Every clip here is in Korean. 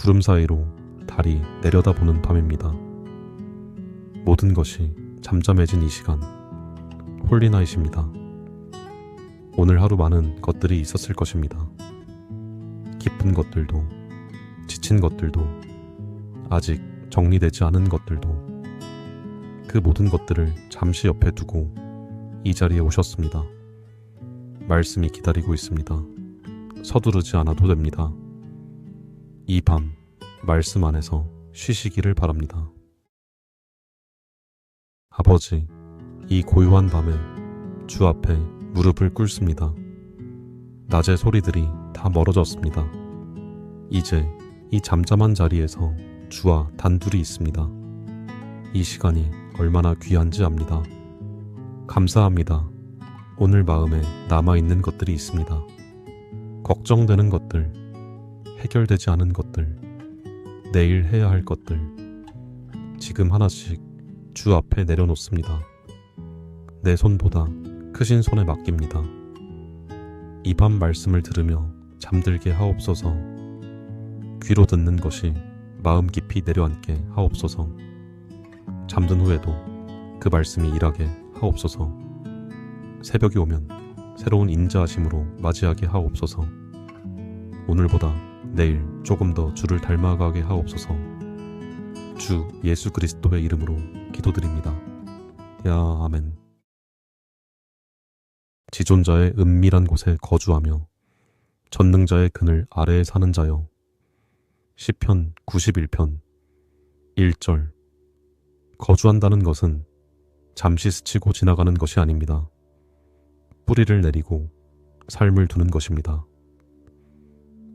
구름 사이로 달이 내려다보는 밤입니다. 모든 것이 잠잠해진 이 시간, 홀리나잇입니다. 오늘 하루 많은 것들이 있었을 것입니다. 기쁜 것들도, 지친 것들도, 아직 정리되지 않은 것들도, 그 모든 것들을 잠시 옆에 두고 이 자리에 오셨습니다. 말씀이 기다리고 있습니다. 서두르지 않아도 됩니다. 이 밤, 말씀 안에서 쉬시기를 바랍니다. 아버지, 이 고요한 밤에 주 앞에 무릎을 꿇습니다. 낮의 소리들이 다 멀어졌습니다. 이제 이 잠잠한 자리에서 주와 단둘이 있습니다. 이 시간이 얼마나 귀한지 압니다. 감사합니다. 오늘 마음에 남아있는 것들이 있습니다. 걱정되는 것들, 해결되지 않은 것들, 내일 해야 할 것들, 지금 하나씩 주 앞에 내려놓습니다. 내 손보다 크신 손에 맡깁니다. 이 밤 말씀을 들으며 잠들게 하옵소서. 귀로 듣는 것이 마음 깊이 내려앉게 하옵소서. 잠든 후에도 그 말씀이 일하게 하옵소서. 새벽이 오면 새로운 인자하심으로 맞이하게 하옵소서. 오늘보다 내일 조금 더 주를 닮아가게 하옵소서. 주 예수 그리스도의 이름으로 기도드립니다. 야, 아멘. 지존자의 은밀한 곳에 거주하며 전능자의 그늘 아래에 사는 자여. 시편 91편 1절. 거주한다는 것은 잠시 스치고 지나가는 것이 아닙니다. 뿌리를 내리고 삶을 두는 것입니다.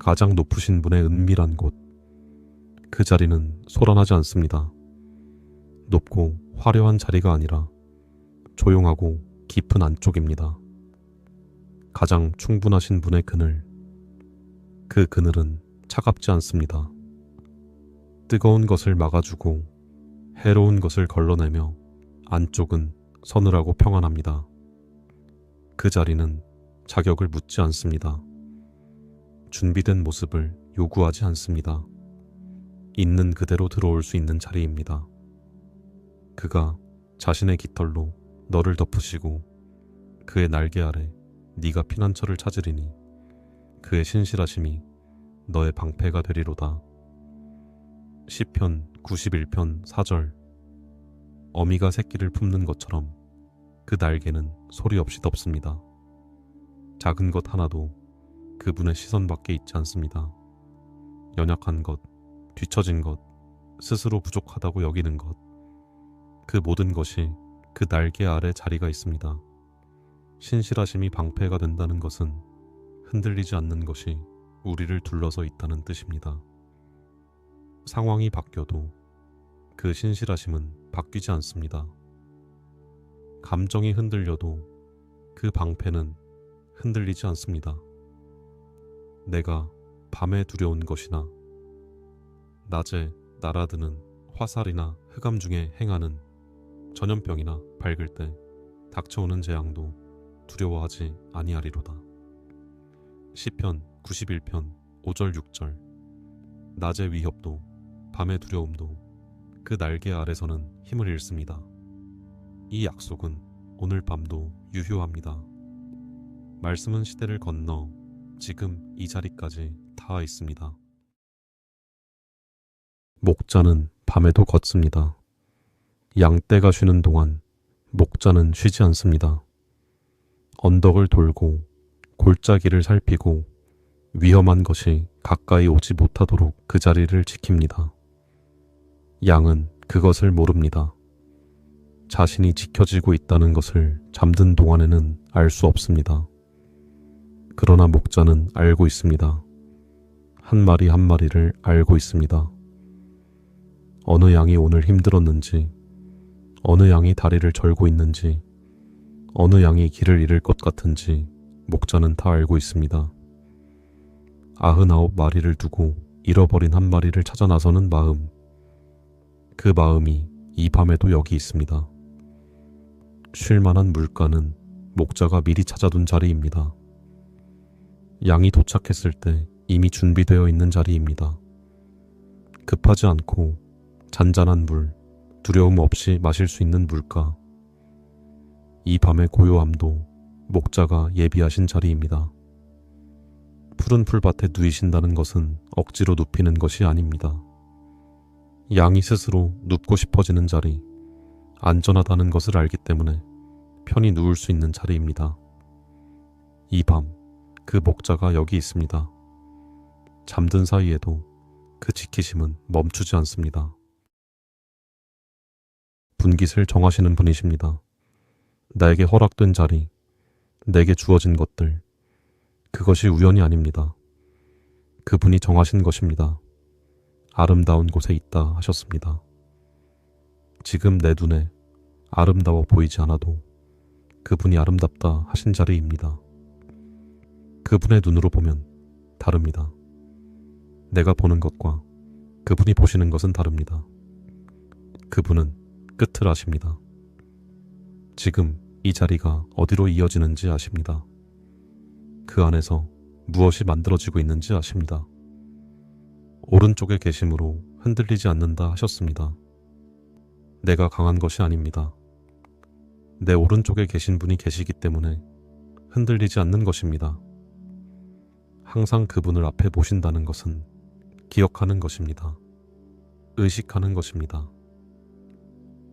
가장 높으신 분의 은밀한 곳, 그 자리는 소란하지 않습니다. 높고 화려한 자리가 아니라 조용하고 깊은 안쪽입니다. 가장 충분하신 분의 그늘, 그 그늘은 차갑지 않습니다. 뜨거운 것을 막아주고 해로운 것을 걸러내며 안쪽은 서늘하고 평안합니다. 그 자리는 자격을 묻지 않습니다. 준비된 모습을 요구하지 않습니다. 있는 그대로 들어올 수 있는 자리입니다. 그가 자신의 깃털로 너를 덮으시고 그의 날개 아래 네가 피난처를 찾으리니 그의 신실하심이 너의 방패가 되리로다. 시편 91편 4절. 어미가 새끼를 품는 것처럼 그 날개는 소리 없이 덮습니다. 작은 것 하나도 그분의 시선 밖에 있지 않습니다. 연약한 것, 뒤처진 것, 스스로 부족하다고 여기는 것, 그 모든 것이 그 날개 아래 자리가 있습니다. 신실하심이 방패가 된다는 것은 흔들리지 않는 것이 우리를 둘러서 있다는 뜻입니다. 상황이 바뀌어도 그 신실하심은 바뀌지 않습니다. 감정이 흔들려도 그 방패는 흔들리지 않습니다. 내가 밤에 두려운 것이나 낮에 날아드는 화살이나 흑암 중에 행하는 전염병이나 밝을 때 닥쳐오는 재앙도 두려워하지 아니하리로다. 시편 91편 5절 6절. 낮의 위협도 밤의 두려움도 그 날개 아래서는 힘을 잃습니다. 이 약속은 오늘 밤도 유효합니다. 말씀은 시대를 건너 지금 이 자리까지 닿아 있습니다. 목자는 밤에도 걷습니다. 양떼가 쉬는 동안 목자는 쉬지 않습니다. 언덕을 돌고 골짜기를 살피고 위험한 것이 가까이 오지 못하도록 그 자리를 지킵니다. 양은 그것을 모릅니다. 자신이 지켜지고 있다는 것을 잠든 동안에는 알 수 없습니다. 그러나 목자는 알고 있습니다. 한 마리 한 마리를 알고 있습니다. 어느 양이 오늘 힘들었는지, 어느 양이 다리를 절고 있는지, 어느 양이 길을 잃을 것 같은지 목자는 다 알고 있습니다. 99마리를 두고 잃어버린 한 마리를 찾아 나서는 마음, 그 마음이 이 밤에도 여기 있습니다. 쉴만한 물가는 목자가 미리 찾아둔 자리입니다. 양이 도착했을 때 이미 준비되어 있는 자리입니다. 급하지 않고 잔잔한 물, 두려움 없이 마실 수 있는 물가. 이 밤의 고요함도 목자가 예비하신 자리입니다. 푸른 풀밭에 누이신다는 것은 억지로 눕히는 것이 아닙니다. 양이 스스로 눕고 싶어지는 자리, 안전하다는 것을 알기 때문에 편히 누울 수 있는 자리입니다. 이 밤, 그 목자가 여기 있습니다. 잠든 사이에도 그 지키심은 멈추지 않습니다. 분깃을 정하시는 분이십니다. 나에게 허락된 자리, 내게 주어진 것들, 그것이 우연이 아닙니다. 그분이 정하신 것입니다. 아름다운 곳에 있다 하셨습니다. 지금 내 눈에 아름다워 보이지 않아도 그분이 아름답다 하신 자리입니다. 그분의 눈으로 보면 다릅니다. 내가 보는 것과 그분이 보시는 것은 다릅니다. 그분은 끝을 아십니다. 지금 이 자리가 어디로 이어지는지 아십니다. 그 안에서 무엇이 만들어지고 있는지 아십니다. 오른쪽에 계심으로 흔들리지 않는다 하셨습니다. 내가 강한 것이 아닙니다. 내 오른쪽에 계신 분이 계시기 때문에 흔들리지 않는 것입니다. 항상 그분을 앞에 보신다는 것은 기억하는 것입니다. 의식하는 것입니다.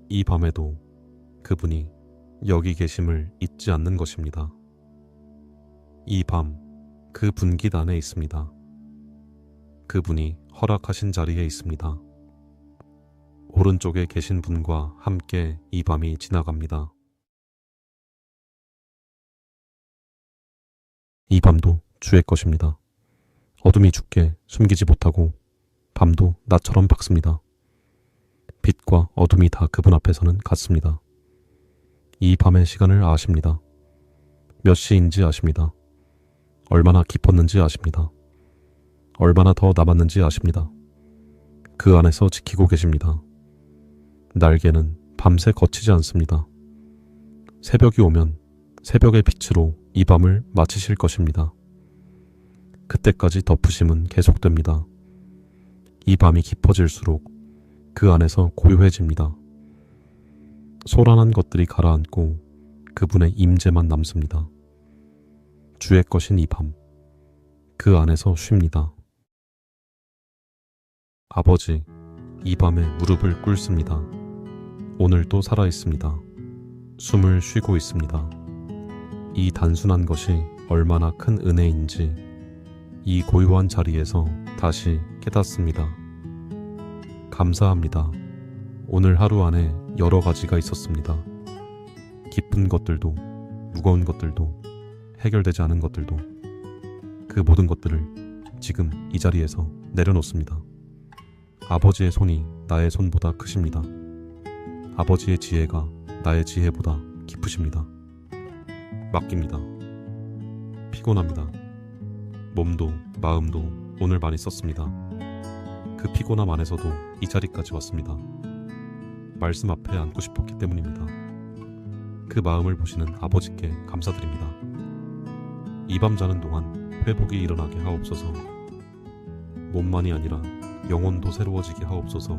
이 밤에도 그분이 여기 계심을 잊지 않는 것입니다. 이 밤, 그 분깃 안에 있습니다. 그분이 허락하신 자리에 있습니다. 오른쪽에 계신 분과 함께 이 밤이 지나갑니다. 이 밤도 주의 것입니다. 어둠이 죽게 숨기지 못하고 밤도 나처럼 밝습니다. 빛과 어둠이 다 그분 앞에서는 같습니다. 이 밤의 시간을 아십니다. 몇 시인지 아십니다. 얼마나 깊었는지 아십니다. 얼마나 더 남았는지 아십니다. 그 안에서 지키고 계십니다. 날개는 밤새 거치지 않습니다. 새벽이 오면 새벽의 빛으로 이 밤을 마치실 것입니다. 그때까지 덮으심은 계속됩니다. 이 밤이 깊어질수록 그 안에서 고요해집니다. 소란한 것들이 가라앉고 그분의 임재만 남습니다. 주의 것인 이 밤, 그 안에서 쉽니다. 아버지, 이 밤에 무릎을 꿇습니다. 오늘도 살아있습니다. 숨을 쉬고 있습니다. 이 단순한 것이 얼마나 큰 은혜인지 이 고요한 자리에서 다시 깨닫습니다. 감사합니다. 오늘 하루 안에 여러 가지가 있었습니다. 기쁜 것들도 무거운 것들도 해결되지 않은 것들도 그 모든 것들을 지금 이 자리에서 내려놓습니다. 아버지의 손이 나의 손보다 크십니다. 아버지의 지혜가 나의 지혜보다 깊으십니다. 맡깁니다. 피곤합니다. 몸도 마음도 오늘 많이 썼습니다. 그 피곤함 안에서도 이 자리까지 왔습니다. 말씀 앞에 앉고 싶었기 때문입니다. 그 마음을 보시는 아버지께 감사드립니다. 이 밤 자는 동안 회복이 일어나게 하옵소서. 몸만이 아니라 영혼도 새로워지게 하옵소서.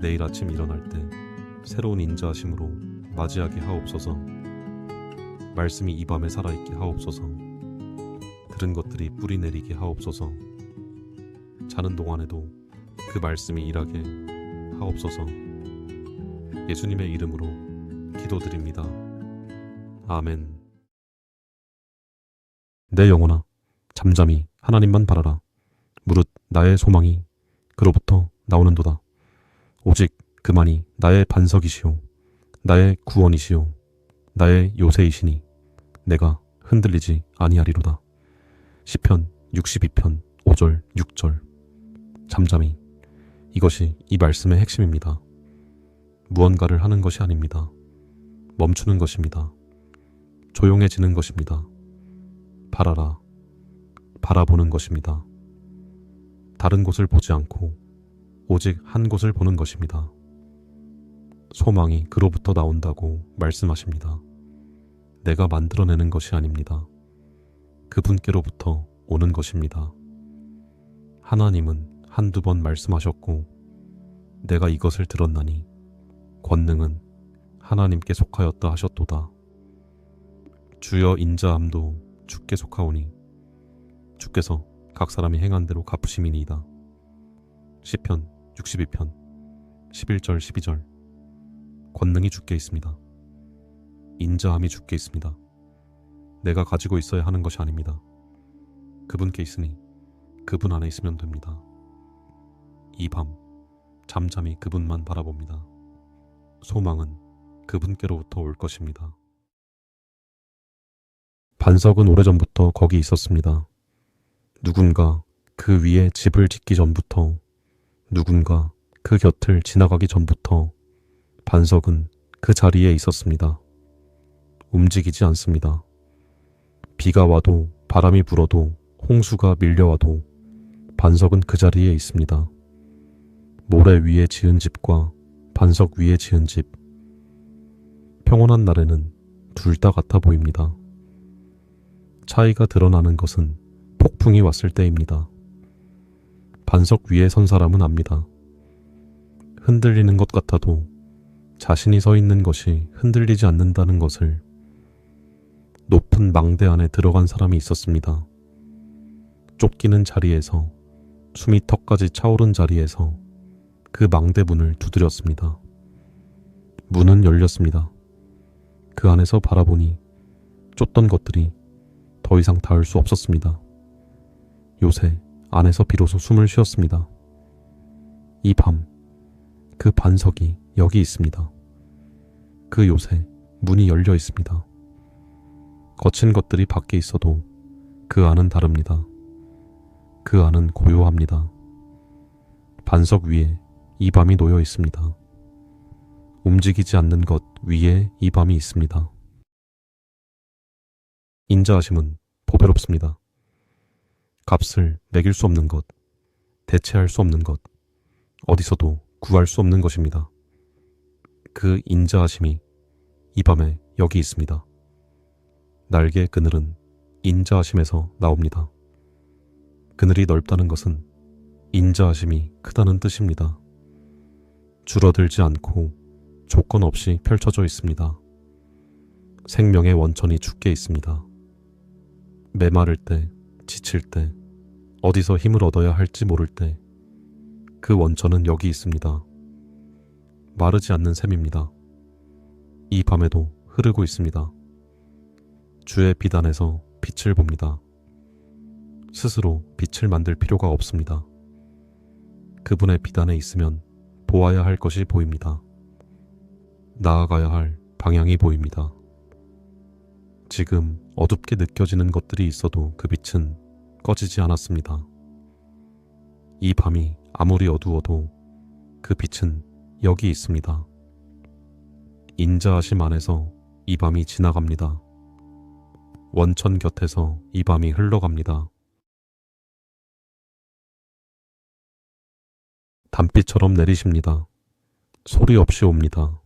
내일 아침 일어날 때 새로운 인자하심으로 맞이하게 하옵소서. 말씀이 이 밤에 살아있게 하옵소서. 들은 것들이 뿌리 내리게 하옵소서. 자는 동안에도 그 말씀이 일하게 하옵소서. 예수님의 이름으로 기도드립니다. 아멘. 내 영혼아, 잠잠히 하나님만 바라라. 무릇 나의 소망이 그로부터 나오는도다. 오직 그만이 나의 반석이시오, 나의 구원이시오, 나의 요새이시니 내가 흔들리지 아니하리로다. 시편 62편 5절 6절. 잠잠히, 이것이 이 말씀의 핵심입니다. 무언가를 하는 것이 아닙니다. 멈추는 것입니다. 조용해지는 것입니다. 바라라, 바라보는 것입니다. 다른 곳을 보지 않고 오직 한 곳을 보는 것입니다. 소망이 그로부터 나온다고 말씀하십니다. 내가 만들어내는 것이 아닙니다. 그분께로부터 오는 것입니다. 하나님은 한두 번 말씀하셨고 내가 이것을 들었나니 권능은 하나님께 속하였다 하셨도다. 주여 인자함도 주께 속하오니 주께서 각 사람이 행한 대로 갚으심이니이다. 시편 62편 11절 12절. 권능이 주께 있습니다. 인자함이 주께 있습니다. 내가 가지고 있어야 하는 것이 아닙니다. 그분께 있으니 그분 안에 있으면 됩니다. 이 밤 잠잠히 그분만 바라봅니다. 소망은 그분께로부터 올 것입니다. 반석은 오래전부터 거기 있었습니다. 누군가 그 위에 집을 짓기 전부터, 누군가 그 곁을 지나가기 전부터 반석은 그 자리에 있었습니다. 움직이지 않습니다. 비가 와도 바람이 불어도 홍수가 밀려와도 반석은 그 자리에 있습니다. 모래 위에 지은 집과 반석 위에 지은 집. 평온한 날에는 둘 다 같아 보입니다. 차이가 드러나는 것은 폭풍이 왔을 때입니다. 반석 위에 선 사람은 압니다. 흔들리는 것 같아도 자신이 서 있는 것이 흔들리지 않는다는 것을. 높은 망대 안에 들어간 사람이 있었습니다. 쫓기는 자리에서, 숨이 턱까지 차오른 자리에서 그 망대 문을 두드렸습니다. 문은 열렸습니다. 그 안에서 바라보니 쫓던 것들이 더 이상 닿을 수 없었습니다. 요새 안에서 비로소 숨을 쉬었습니다. 이 밤, 그 반석이 여기 있습니다. 그 요새 문이 열려 있습니다. 거친 것들이 밖에 있어도 그 안은 다릅니다. 그 안은 고요합니다. 반석 위에 이 밤이 놓여 있습니다. 움직이지 않는 것 위에 이 밤이 있습니다. 인자하심은 보배롭습니다. 값을 매길 수 없는 것, 대체할 수 없는 것, 어디서도 구할 수 없는 것입니다. 그 인자하심이 이 밤에 여기 있습니다. 날개의 그늘은 인자하심에서 나옵니다. 그늘이 넓다는 것은 인자하심이 크다는 뜻입니다. 줄어들지 않고 조건 없이 펼쳐져 있습니다. 생명의 원천이 주께 있습니다. 메마를 때, 지칠 때, 어디서 힘을 얻어야 할지 모를 때 그 원천은 여기 있습니다. 마르지 않는 샘입니다. 이 밤에도 흐르고 있습니다. 주의 비단에서 빛을 봅니다. 스스로 빛을 만들 필요가 없습니다. 그분의 비단에 있으면 보아야 할 것이 보입니다. 나아가야 할 방향이 보입니다. 지금 어둡게 느껴지는 것들이 있어도 그 빛은 꺼지지 않았습니다. 이 밤이 아무리 어두워도 그 빛은 여기 있습니다. 인자하심 안에서 이 밤이 지나갑니다. 원천 곁에서 이 밤이 흘러갑니다. 단비처럼 내리십니다. 소리 없이 옵니다.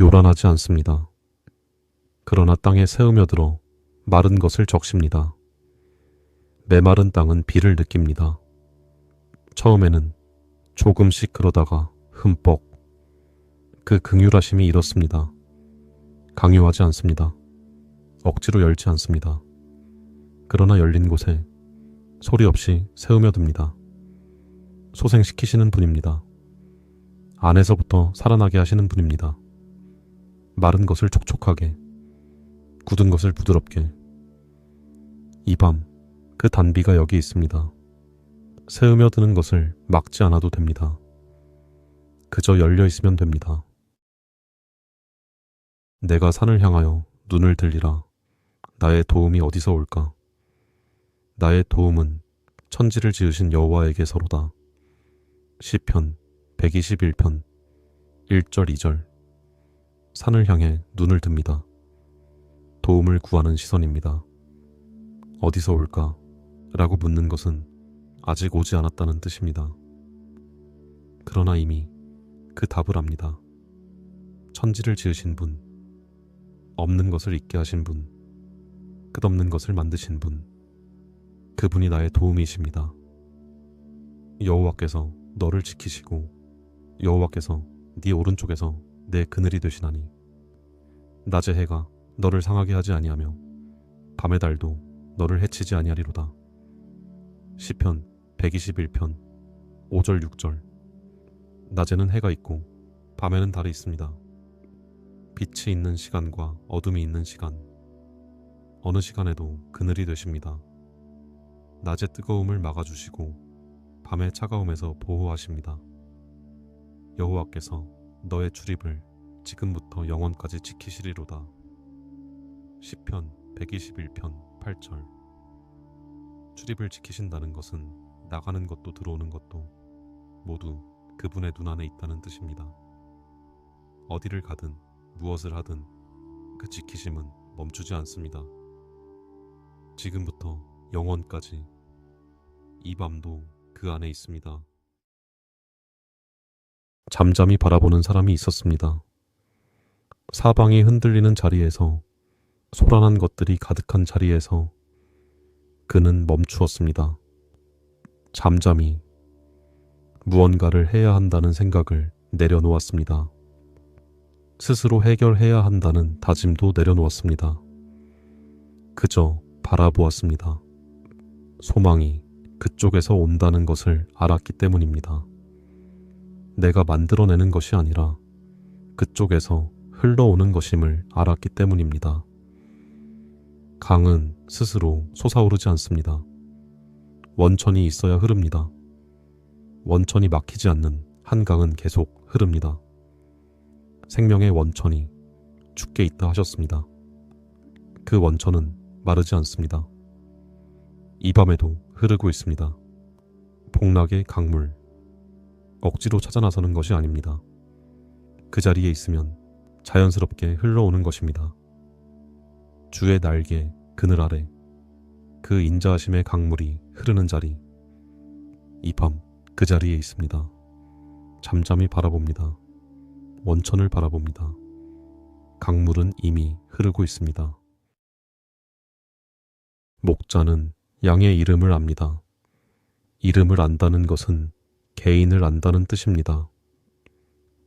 요란하지 않습니다. 그러나 땅에 새으며들어 마른 것을 적십니다. 메마른 땅은 비를 느낍니다. 처음에는 조금씩 그러다가 흠뻑. 그 긍휼하심이 이렇습니다. 강요하지 않습니다. 억지로 열지 않습니다. 그러나 열린 곳에 소리 없이 새으며듭니다. 소생시키시는 분입니다. 안에서부터 살아나게 하시는 분입니다. 마른 것을 촉촉하게, 굳은 것을 부드럽게. 이 밤, 그 단비가 여기 있습니다. 새으며드는 것을 막지 않아도 됩니다. 그저 열려 있으면 됩니다. 내가 산을 향하여 눈을 들리라. 나의 도움이 어디서 올까? 나의 도움은 천지를 지으신 여호와에게서로다. 시편 121편 1절 2절. 산을 향해 눈을 듭니다. 도움을 구하는 시선입니다. 어디서 올까? 라고 묻는 것은 아직 오지 않았다는 뜻입니다. 그러나 이미 그 답을 압니다. 천지를 지으신 분, 없는 것을 있게 하신 분, 끝없는 것을 만드신 분, 그분이 나의 도움이십니다. 여호와께서 너를 지키시고 여호와께서 네 오른쪽에서 내 그늘이 되시나니 낮의 해가 너를 상하게 하지 아니하며 밤의 달도 너를 해치지 아니하리로다. 시편 121편 5절 6절. 낮에는 해가 있고 밤에는 달이 있습니다. 빛이 있는 시간과 어둠이 있는 시간, 어느 시간에도 그늘이 되십니다. 낮의 뜨거움을 막아주시고 밤의 차가움에서 보호하십니다. 여호와께서 너의 출입을 지금부터 영원까지 지키시리로다. 시편 121편 8절. 출입을 지키신다는 것은 나가는 것도 들어오는 것도 모두 그분의 눈 안에 있다는 뜻입니다. 어디를 가든 무엇을 하든 그 지키심은 멈추지 않습니다. 지금부터 영원까지 이 밤도 그 안에 있습니다. 잠잠히 바라보는 사람이 있었습니다. 사방이 흔들리는 자리에서, 소란한 것들이 가득한 자리에서 그는 멈추었습니다. 잠잠히 무언가를 해야 한다는 생각을 내려놓았습니다. 스스로 해결해야 한다는 다짐도 내려놓았습니다. 그저 바라보았습니다. 소망이 그쪽에서 온다는 것을 알았기 때문입니다. 내가 만들어내는 것이 아니라 그쪽에서 흘러오는 것임을 알았기 때문입니다. 강은 스스로 솟아오르지 않습니다. 원천이 있어야 흐릅니다. 원천이 막히지 않는 한강은 계속 흐릅니다. 생명의 원천이 주께 있다 하셨습니다. 그 원천은 마르지 않습니다. 이 밤에도 흐르고 있습니다. 복락의 강물, 억지로 찾아 나서는 것이 아닙니다. 그 자리에 있으면 자연스럽게 흘러오는 것입니다. 주의 날개 그늘 아래 그 인자하심의 강물이 흐르는 자리, 이 밤 그 자리에 있습니다. 잠잠히 바라봅니다. 원천을 바라봅니다. 강물은 이미 흐르고 있습니다. 목자는 양의 이름을 압니다. 이름을 안다는 것은 개인을 안다는 뜻입니다.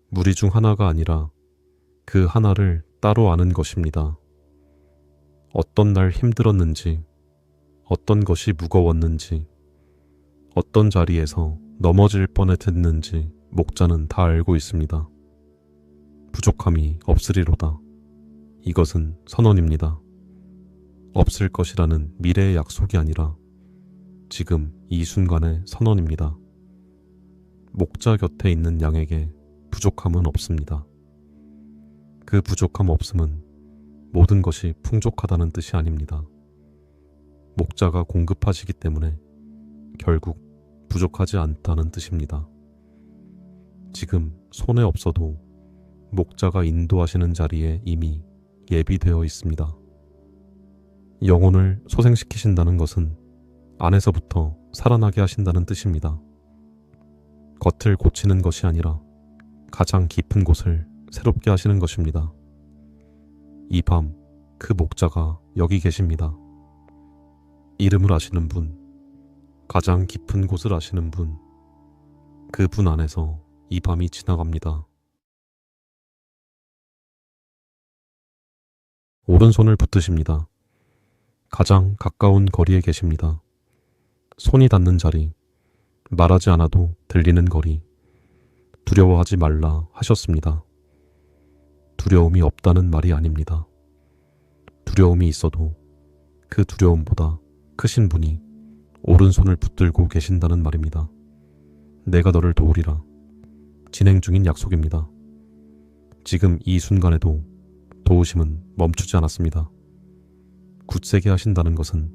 무리 중 하나가 아니라 그 하나를 따로 아는 것입니다. 어떤 날 힘들었는지, 어떤 것이 무거웠는지, 어떤 자리에서 넘어질 뻔했는지 목자는 다 알고 있습니다. 부족함이 없으리로다. 이것은 선언입니다. 없을 것이라는 미래의 약속이 아니라 지금 이 순간의 선언입니다. 목자 곁에 있는 양에게 부족함은 없습니다. 그 부족함 없음은 모든 것이 풍족하다는 뜻이 아닙니다. 목자가 공급하시기 때문에 결국 부족하지 않다는 뜻입니다. 지금 손에 없어도 목자가 인도하시는 자리에 이미 예비되어 있습니다. 영혼을 소생시키신다는 것은 안에서부터 살아나게 하신다는 뜻입니다. 겉을 고치는 것이 아니라 가장 깊은 곳을 새롭게 하시는 것입니다. 이 밤 그 목자가 여기 계십니다. 이름을 아시는 분, 가장 깊은 곳을 아시는 분, 그분 안에서 이 밤이 지나갑니다. 오른손을 붙드십니다. 가장 가까운 거리에 계십니다. 손이 닿는 자리, 말하지 않아도 들리는 거리, 두려워하지 말라 하셨습니다. 두려움이 없다는 말이 아닙니다. 두려움이 있어도 그 두려움보다 크신 분이 오른손을 붙들고 계신다는 말입니다. 내가 너를 도우리라. 진행 중인 약속입니다. 지금 이 순간에도 도우심은 멈추지 않았습니다. 굳세게 하신다는 것은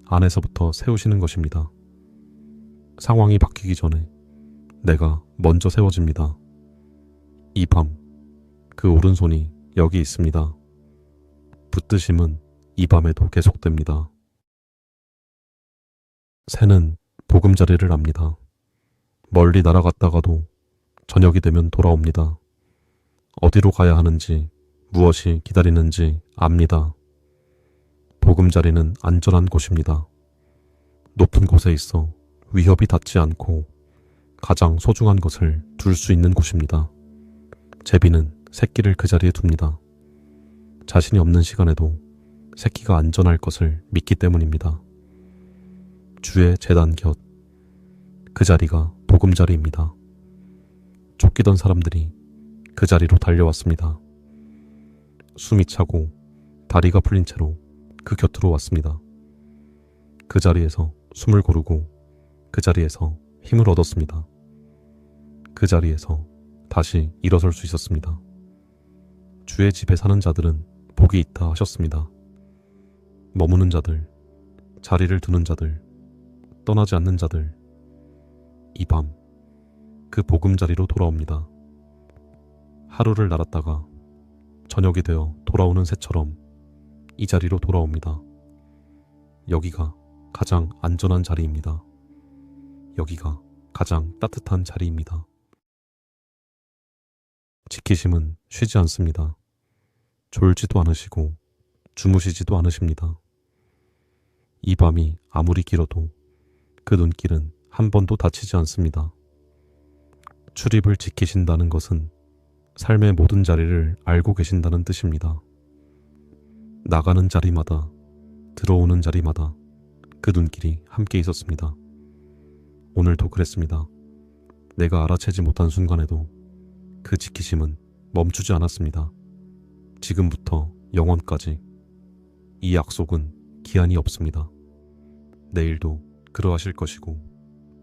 안에서부터 세우시는 것입니다. 상황이 바뀌기 전에 내가 먼저 세워집니다. 이 밤 그 오른손이 여기 있습니다. 붙드심은 이 밤에도 계속됩니다. 새는 보금자리를 압니다. 멀리 날아갔다가도 저녁이 되면 돌아옵니다. 어디로 가야 하는지, 무엇이 기다리는지 압니다. 보금자리는 안전한 곳입니다. 높은 곳에 있어 위협이 닿지 않고 가장 소중한 것을 둘 수 있는 곳입니다. 제비는 새끼를 그 자리에 둡니다. 자신이 없는 시간에도 새끼가 안전할 것을 믿기 때문입니다. 주의 제단 곁, 그 자리가 보금자리입니다. 쫓기던 사람들이 그 자리로 달려왔습니다. 숨이 차고 다리가 풀린 채로 그 곁으로 왔습니다. 그 자리에서 숨을 고르고 그 자리에서 힘을 얻었습니다. 그 자리에서 다시 일어설 수 있었습니다. 주의 집에 사는 자들은 복이 있다 하셨습니다. 머무는 자들, 자리를 두는 자들, 떠나지 않는 자들, 이 밤 그 보금자리로 돌아옵니다. 하루를 날았다가 저녁이 되어 돌아오는 새처럼 이 자리로 돌아옵니다. 여기가 가장 안전한 자리입니다. 여기가 가장 따뜻한 자리입니다. 지키심은 쉬지 않습니다. 졸지도 않으시고 주무시지도 않으십니다. 이 밤이 아무리 길어도 그 눈길은 한 번도 다치지 않습니다. 출입을 지키신다는 것은 삶의 모든 자리를 알고 계신다는 뜻입니다. 나가는 자리마다, 들어오는 자리마다 그 눈길이 함께 있었습니다. 오늘도 그랬습니다. 내가 알아채지 못한 순간에도 그 지키심은 멈추지 않았습니다. 지금부터 영원까지 이 약속은 기한이 없습니다. 내일도 그러하실 것이고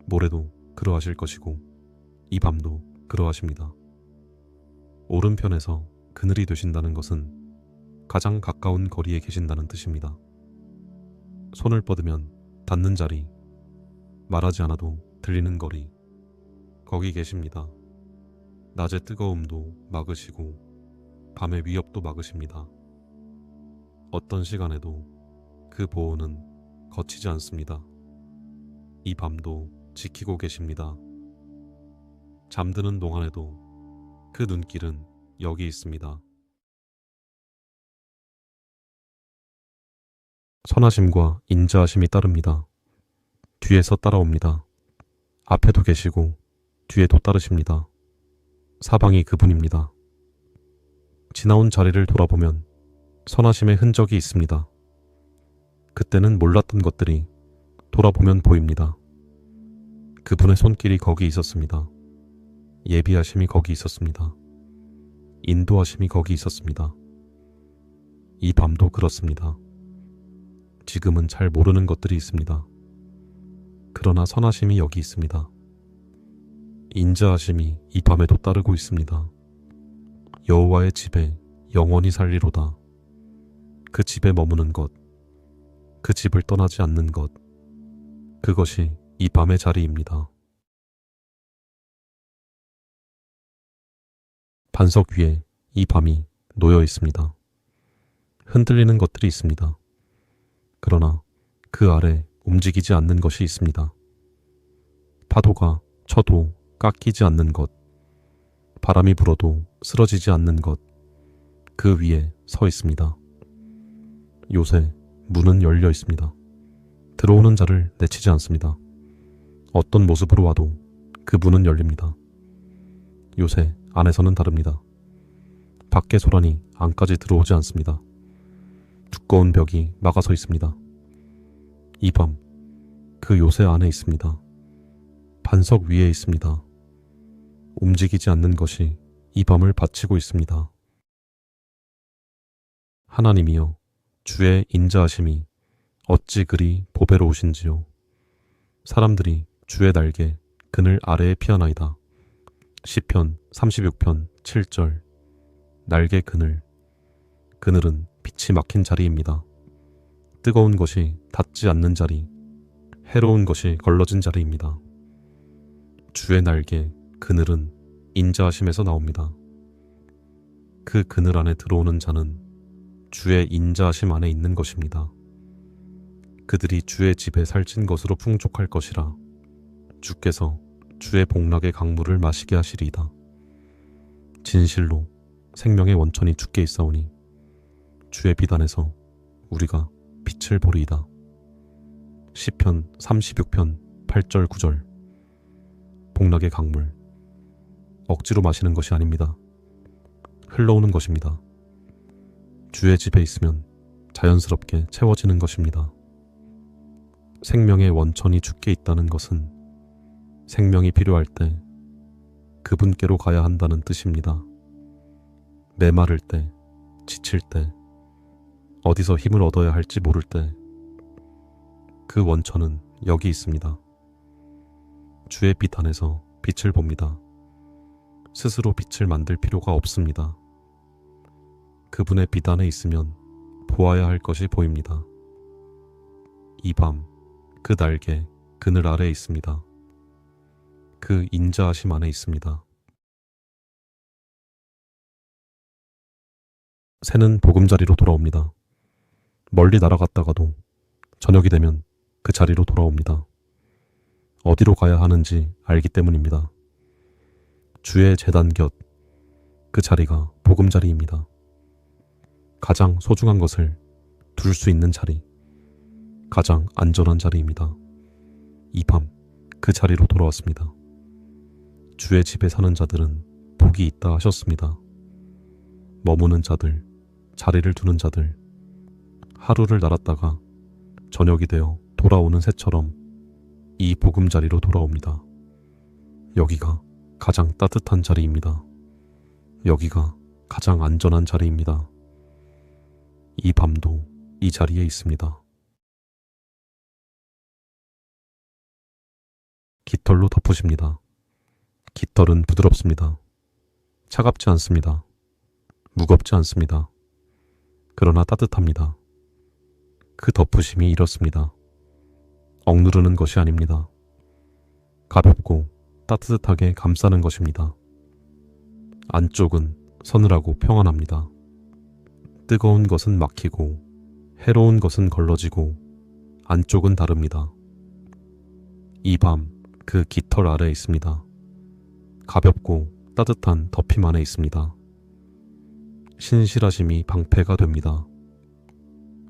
모레도 그러하실 것이고 이 밤도 그러하십니다. 오른편에서 그늘이 되신다는 것은 가장 가까운 거리에 계신다는 뜻입니다. 손을 뻗으면 닿는 자리, 말하지 않아도 들리는 거리, 거기 계십니다. 낮의 뜨거움도 막으시고 밤의 위협도 막으십니다. 어떤 시간에도 그 보호는 거치지 않습니다. 이 밤도 지키고 계십니다. 잠드는 동안에도 그 눈길은 여기 있습니다. 선하심과 인자하심이 따릅니다. 뒤에서 따라옵니다. 앞에도 계시고 뒤에도 따르십니다. 사방이 그분입니다. 지나온 자리를 돌아보면 선하심의 흔적이 있습니다. 그때는 몰랐던 것들이 돌아보면 보입니다. 그분의 손길이 거기 있었습니다. 예비하심이 거기 있었습니다. 인도하심이 거기 있었습니다. 이 밤도 그렇습니다. 지금은 잘 모르는 것들이 있습니다. 그러나 선하심이 여기 있습니다. 인자하심이 이 밤에도 따르고 있습니다. 여호와의 집에 영원히 살리로다. 그 집에 머무는 것, 그 집을 떠나지 않는 것, 그것이 이 밤의 자리입니다. 반석 위에 이 밤이 놓여 있습니다. 흔들리는 것들이 있습니다. 그러나 그 아래 움직이지 않는 것이 있습니다. 파도가 쳐도 깎이지 않는 것, 바람이 불어도 쓰러지지 않는 것, 그 위에 서 있습니다. 요새 문은 열려 있습니다. 들어오는 자를 내치지 않습니다. 어떤 모습으로 와도 그 문은 열립니다. 요새 안에서는 다릅니다. 밖의 소란이 안까지 들어오지 않습니다. 두꺼운 벽이 막아서 있습니다. 이 밤, 그 요새 안에 있습니다. 반석 위에 있습니다. 움직이지 않는 것이 이 밤을 바치고 있습니다. 하나님이여, 주의 인자하심이 어찌 그리 보배로우신지요. 사람들이 주의 날개, 그늘 아래에 피하나이다. 시편 36편 7절. 날개 그늘. 그늘은 빛이 막힌 자리입니다. 뜨거운 것이 닿지 않는 자리, 해로운 것이 걸러진 자리입니다. 주의 날개, 그늘은 인자하심에서 나옵니다. 그 그늘 안에 들어오는 자는 주의 인자하심 안에 있는 것입니다. 그들이 주의 집에 살찐 것으로 풍족할 것이라. 주께서 주의 복락의 강물을 마시게 하시리이다. 진실로 생명의 원천이 주께 있사오니 주의 비단에서 우리가 빛을 보리이다. 시편 36편 8절 9절. 복락의 강물. 억지로 마시는 것이 아닙니다. 흘러오는 것입니다. 주의 집에 있으면 자연스럽게 채워지는 것입니다. 생명의 원천이 주께 있다는 것은 생명이 필요할 때 그분께로 가야 한다는 뜻입니다. 메마를 때, 지칠 때, 어디서 힘을 얻어야 할지 모를 때, 그 원천은 여기 있습니다. 주의 빛 안에서 빛을 봅니다. 스스로 빛을 만들 필요가 없습니다. 그분의 빛 안에 있으면 보아야 할 것이 보입니다. 이 밤, 그 날개, 그늘 아래에 있습니다. 그 인자하심 안에 있습니다. 새는 보금자리로 돌아옵니다. 멀리 날아갔다가도 저녁이 되면 그 자리로 돌아옵니다. 어디로 가야 하는지 알기 때문입니다. 주의 제단 곁, 그 자리가 보금자리입니다. 가장 소중한 것을 둘 수 있는 자리, 가장 안전한 자리입니다. 이 밤 그 자리로 돌아왔습니다. 주의 집에 사는 자들은 복이 있다 하셨습니다. 머무는 자들, 자리를 두는 자들, 하루를 날았다가 저녁이 되어 돌아오는 새처럼 이 보금자리로 돌아옵니다. 여기가 가장 따뜻한 자리입니다. 여기가 가장 안전한 자리입니다. 이 밤도 이 자리에 있습니다. 깃털로 덮으십니다. 깃털은 부드럽습니다. 차갑지 않습니다. 무겁지 않습니다. 그러나 따뜻합니다. 그 덮으심이 이렇습니다. 억누르는 것이 아닙니다. 가볍고 따뜻하게 감싸는 것입니다. 안쪽은 서늘하고 평안합니다. 뜨거운 것은 막히고 해로운 것은 걸러지고 안쪽은 다릅니다. 이 밤 그 깃털 아래에 있습니다. 가볍고 따뜻한 덮임 안에 있습니다. 신실하심이 방패가 됩니다.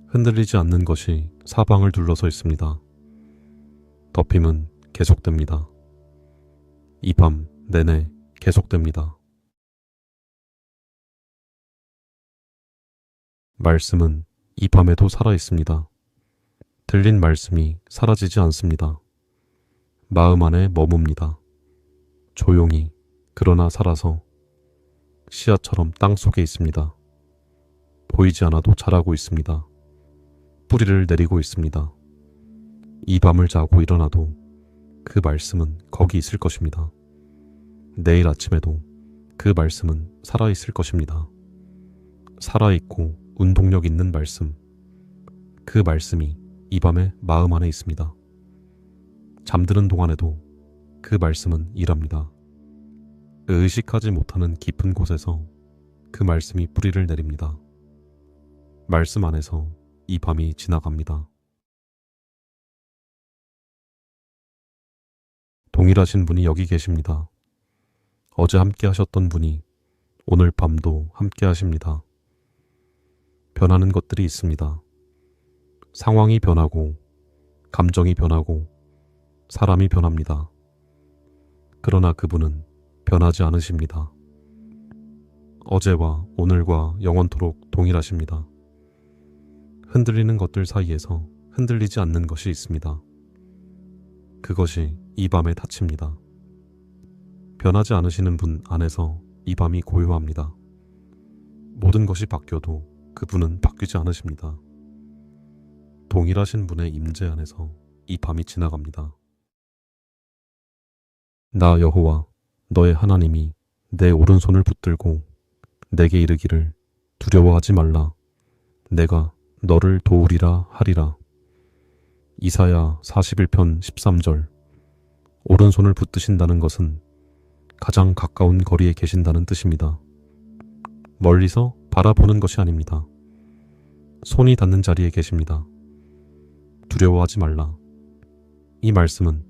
흔들리지 않는 것이 사방을 둘러서 있습니다. 덮임은 계속됩니다. 이 밤 내내 계속됩니다. 말씀은 이 밤에도 살아있습니다. 들린 말씀이 사라지지 않습니다. 마음 안에 머뭅니다. 조용히 그러나 살아서 씨앗처럼 땅 속에 있습니다. 보이지 않아도 자라고 있습니다. 뿌리를 내리고 있습니다. 이 밤을 자고 일어나도 그 말씀은 거기 있을 것입니다. 내일 아침에도 그 말씀은 살아있을 것입니다. 살아있고 운동력 있는 말씀, 그 말씀이 이 밤에 마음 안에 있습니다. 잠드는 동안에도 그 말씀은 일합니다. 의식하지 못하는 깊은 곳에서 그 말씀이 뿌리를 내립니다. 말씀 안에서 이 밤이 지나갑니다. 동일하신 분이 여기 계십니다. 어제 함께 하셨던 분이 오늘 밤도 함께 하십니다. 변하는 것들이 있습니다. 상황이 변하고 감정이 변하고 사람이 변합니다. 그러나 그분은 변하지 않으십니다. 어제와 오늘과 영원토록 동일하십니다. 흔들리는 것들 사이에서 흔들리지 않는 것이 있습니다. 그것이 이 밤의 닻입니다. 변하지 않으시는 분 안에서 이 밤이 고요합니다. 모든 것이 바뀌어도 그분은 바뀌지 않으십니다. 동일하신 분의 임재 안에서 이 밤이 지나갑니다. 나 여호와 너의 하나님이 내 오른손을 붙들고 내게 이르기를 두려워하지 말라. 내가 너를 도우리라 하리라. 이사야 41편 13절. 오른손을 붙드신다는 것은 가장 가까운 거리에 계신다는 뜻입니다. 멀리서 바라보는 것이 아닙니다. 손이 닿는 자리에 계십니다. 두려워하지 말라. 이 말씀은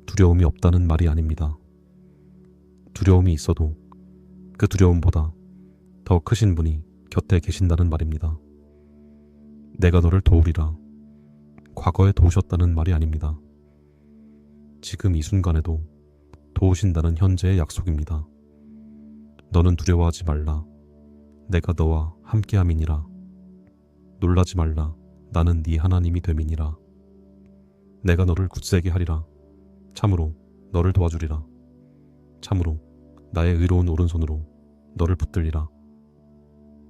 두려움이 없다는 말이 아닙니다. 두려움이 있어도 그 두려움보다 더 크신 분이 곁에 계신다는 말입니다. 내가 너를 도우리라. 과거에 도우셨다는 말이 아닙니다. 지금 이 순간에도 도우신다는 현재의 약속입니다. 너는 두려워하지 말라. 내가 너와 함께함이니라. 놀라지 말라. 나는 네 하나님이 됨이니라. 내가 너를 굳세게 하리라. 참으로 너를 도와주리라. 참으로 나의 의로운 오른손으로 너를 붙들리라.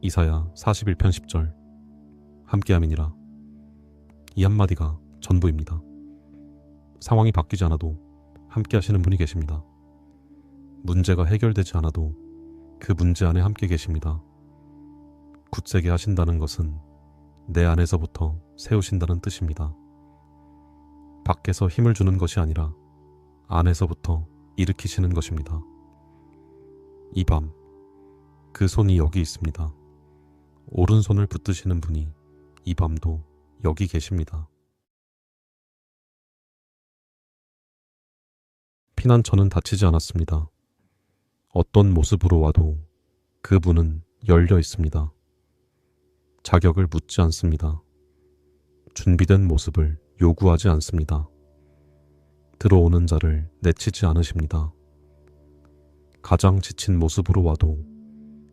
이사야 41편 10절. 함께함이니라. 이 한마디가 전부입니다. 상황이 바뀌지 않아도 함께 하시는 분이 계십니다. 문제가 해결되지 않아도 그 문제 안에 함께 계십니다. 굳세게 하신다는 것은 내 안에서부터 세우신다는 뜻입니다. 밖에서 힘을 주는 것이 아니라 안에서부터 일으키시는 것입니다. 이 밤, 그 손이 여기 있습니다. 오른손을 붙드시는 분이 이 밤도 여기 계십니다. 피난처는 닫히지 않았습니다. 어떤 모습으로 와도 그 문은 열려 있습니다. 자격을 묻지 않습니다. 준비된 모습을 요구하지 않습니다. 들어오는 자를 내치지 않으십니다. 가장 지친 모습으로 와도,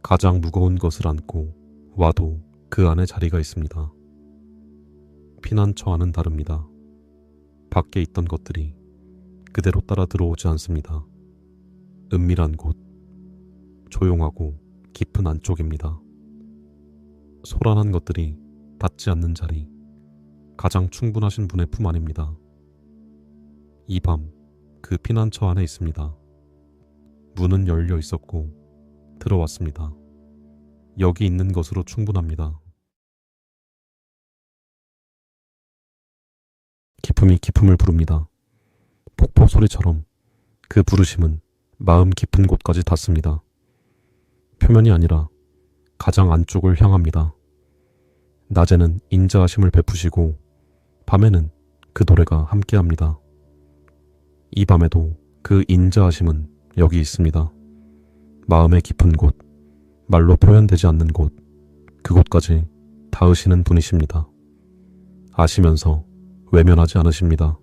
가장 무거운 것을 안고 와도 그 안에 자리가 있습니다. 피난처 안은 다릅니다. 밖에 있던 것들이 그대로 따라 들어오지 않습니다. 은밀한 곳, 조용하고 깊은 안쪽입니다. 소란한 것들이 닿지 않는 자리, 가장 충분하신 분의 품 안입니다. 이 밤, 그 피난처 안에 있습니다. 문은 열려 있었고 들어왔습니다. 여기 있는 것으로 충분합니다. 기품이 기품을 부릅니다. 폭포 소리처럼 그 부르심은 마음 깊은 곳까지 닿습니다. 표면이 아니라 가장 안쪽을 향합니다. 낮에는 인자하심을 베푸시고 밤에는 그 노래가 함께합니다. 이 밤에도 그 인자하심은 여기 있습니다. 마음의 깊은 곳, 말로 표현되지 않는 곳, 그곳까지 닿으시는 분이십니다. 아시면서 외면하지 않으십니다.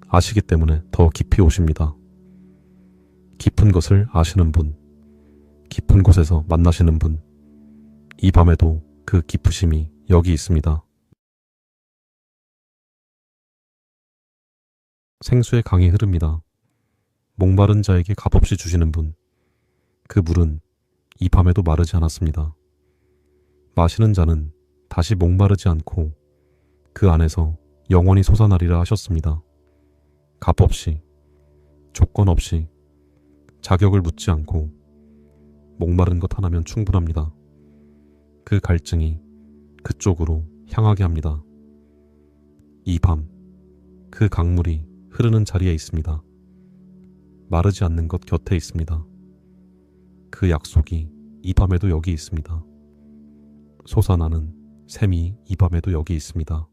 아시기 때문에 더 깊이 오십니다. 깊은 것을 아시는 분, 깊은 곳에서 만나시는 분, 이 밤에도 그 깊으심이 여기 있습니다. 생수의 강이 흐릅니다. 목마른 자에게 값없이 주시는 분, 그 물은 이 밤에도 마르지 않았습니다. 마시는 자는 다시 목마르지 않고 그 안에서 영원히 솟아나리라 하셨습니다. 값없이, 조건 없이, 자격을 묻지 않고 목마른 것 하나면 충분합니다. 그 갈증이 그쪽으로 향하게 합니다. 이 밤, 그 강물이 흐르는 자리에 있습니다. 마르지 않는 것 곁에 있습니다. 그 약속이 이 밤에도 여기 있습니다. 솟아나는 샘이 이 밤에도 여기 있습니다.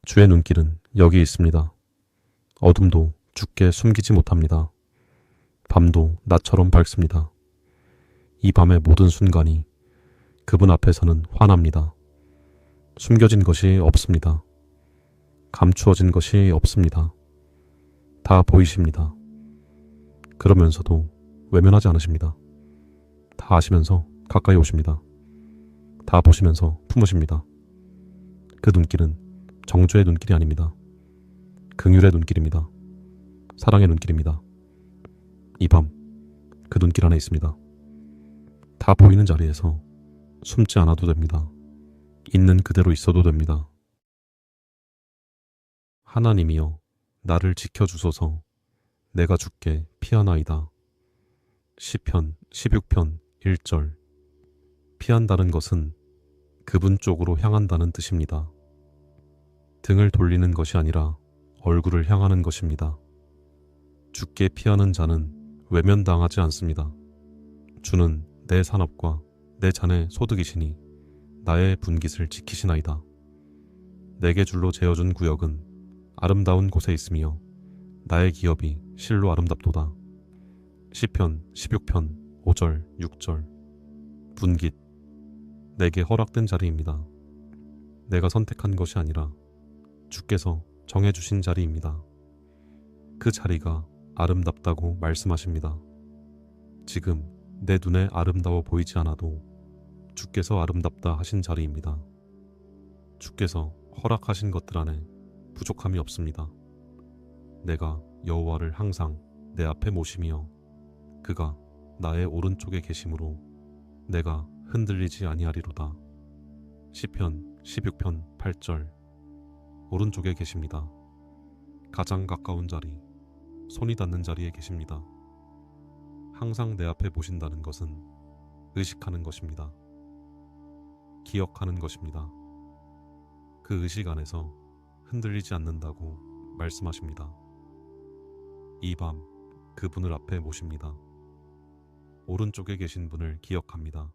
주의 눈길은 여기 있습니다. 어둠도 주께 숨기지 못합니다. 밤도 낮처럼 밝습니다. 이 밤의 모든 순간이 그분 앞에서는 환합니다. 숨겨진 것이 없습니다. 감추어진 것이 없습니다. 다 보이십니다. 그러면서도 외면하지 않으십니다. 다 아시면서 가까이 오십니다. 다 보시면서 품으십니다. 그 눈길은 정죄의 눈길이 아닙니다. 긍휼의 눈길입니다. 사랑의 눈길입니다. 이 밤, 그 눈길 안에 있습니다. 다 보이는 자리에서 숨지 않아도 됩니다. 있는 그대로 있어도 됩니다. 하나님이여, 나를 지켜주소서. 내가 주께 피하나이다. 시편 16편 1절. 피한다는 것은 그분 쪽으로 향한다는 뜻입니다. 등을 돌리는 것이 아니라 얼굴을 향하는 것입니다. 주께 피하는 자는 외면당하지 않습니다. 주는 내 산업과 내 잔의 소득이시니 나의 분깃을 지키시나이다. 내게 줄로 재어준 구역은 아름다운 곳에 있으며 나의 기업이 실로 아름답도다. 시편 16편 5절 6절. 분깃, 내게 허락된 자리입니다. 내가 선택한 것이 아니라 주께서 정해주신 자리입니다. 그 자리가 아름답다고 말씀하십니다. 지금 내 눈에 아름다워 보이지 않아도 주께서 아름답다 하신 자리입니다. 주께서 허락하신 것들 안에 부족함이 없습니다. 내가 여호와를 항상 내 앞에 모시며 그가 나의 오른쪽에 계심으로 내가 흔들리지 아니하리로다. 시편 16편 8절. 오른쪽에 계십니다. 가장 가까운 자리, 손이 닿는 자리에 계십니다. 항상 내 앞에 모신다는 것은 의식하는 것입니다. 기억하는 것입니다. 그 의식 안에서 흔들리지 않는다고 말씀하십니다. 이 밤 그분을 앞에 모십니다. 오른쪽에 계신 분을 기억합니다.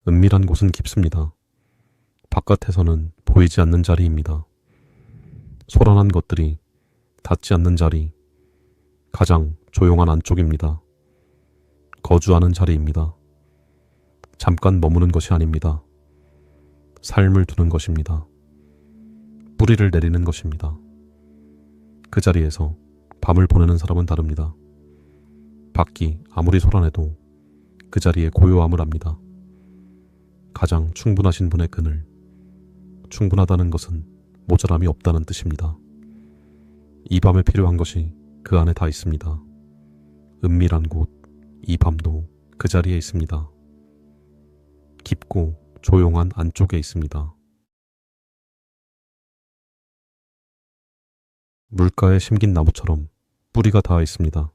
은밀한 곳은 깊습니다. 바깥에서는 보이지 않는 자리입니다. 소란한 것들이 닿지 않는 자리, 가장 조용한 안쪽입니다. 거주하는 자리입니다. 잠깐 머무는 것이 아닙니다. 삶을 두는 것입니다. 뿌리를 내리는 것입니다. 그 자리에서 밤을 보내는 사람은 다릅니다. 밖이 아무리 소란해도 그 자리에 고요함을 압니다. 가장 충분하신 분의 그늘, 충분하다는 것은 모자람이 없다는 뜻입니다. 이 밤에 필요한 것이 그 안에 다 있습니다. 은밀한 곳, 이 밤도 그 자리에 있습니다. 깊고 조용한 안쪽에 있습니다. 물가에 심긴 나무처럼 뿌리가 닿아 있습니다.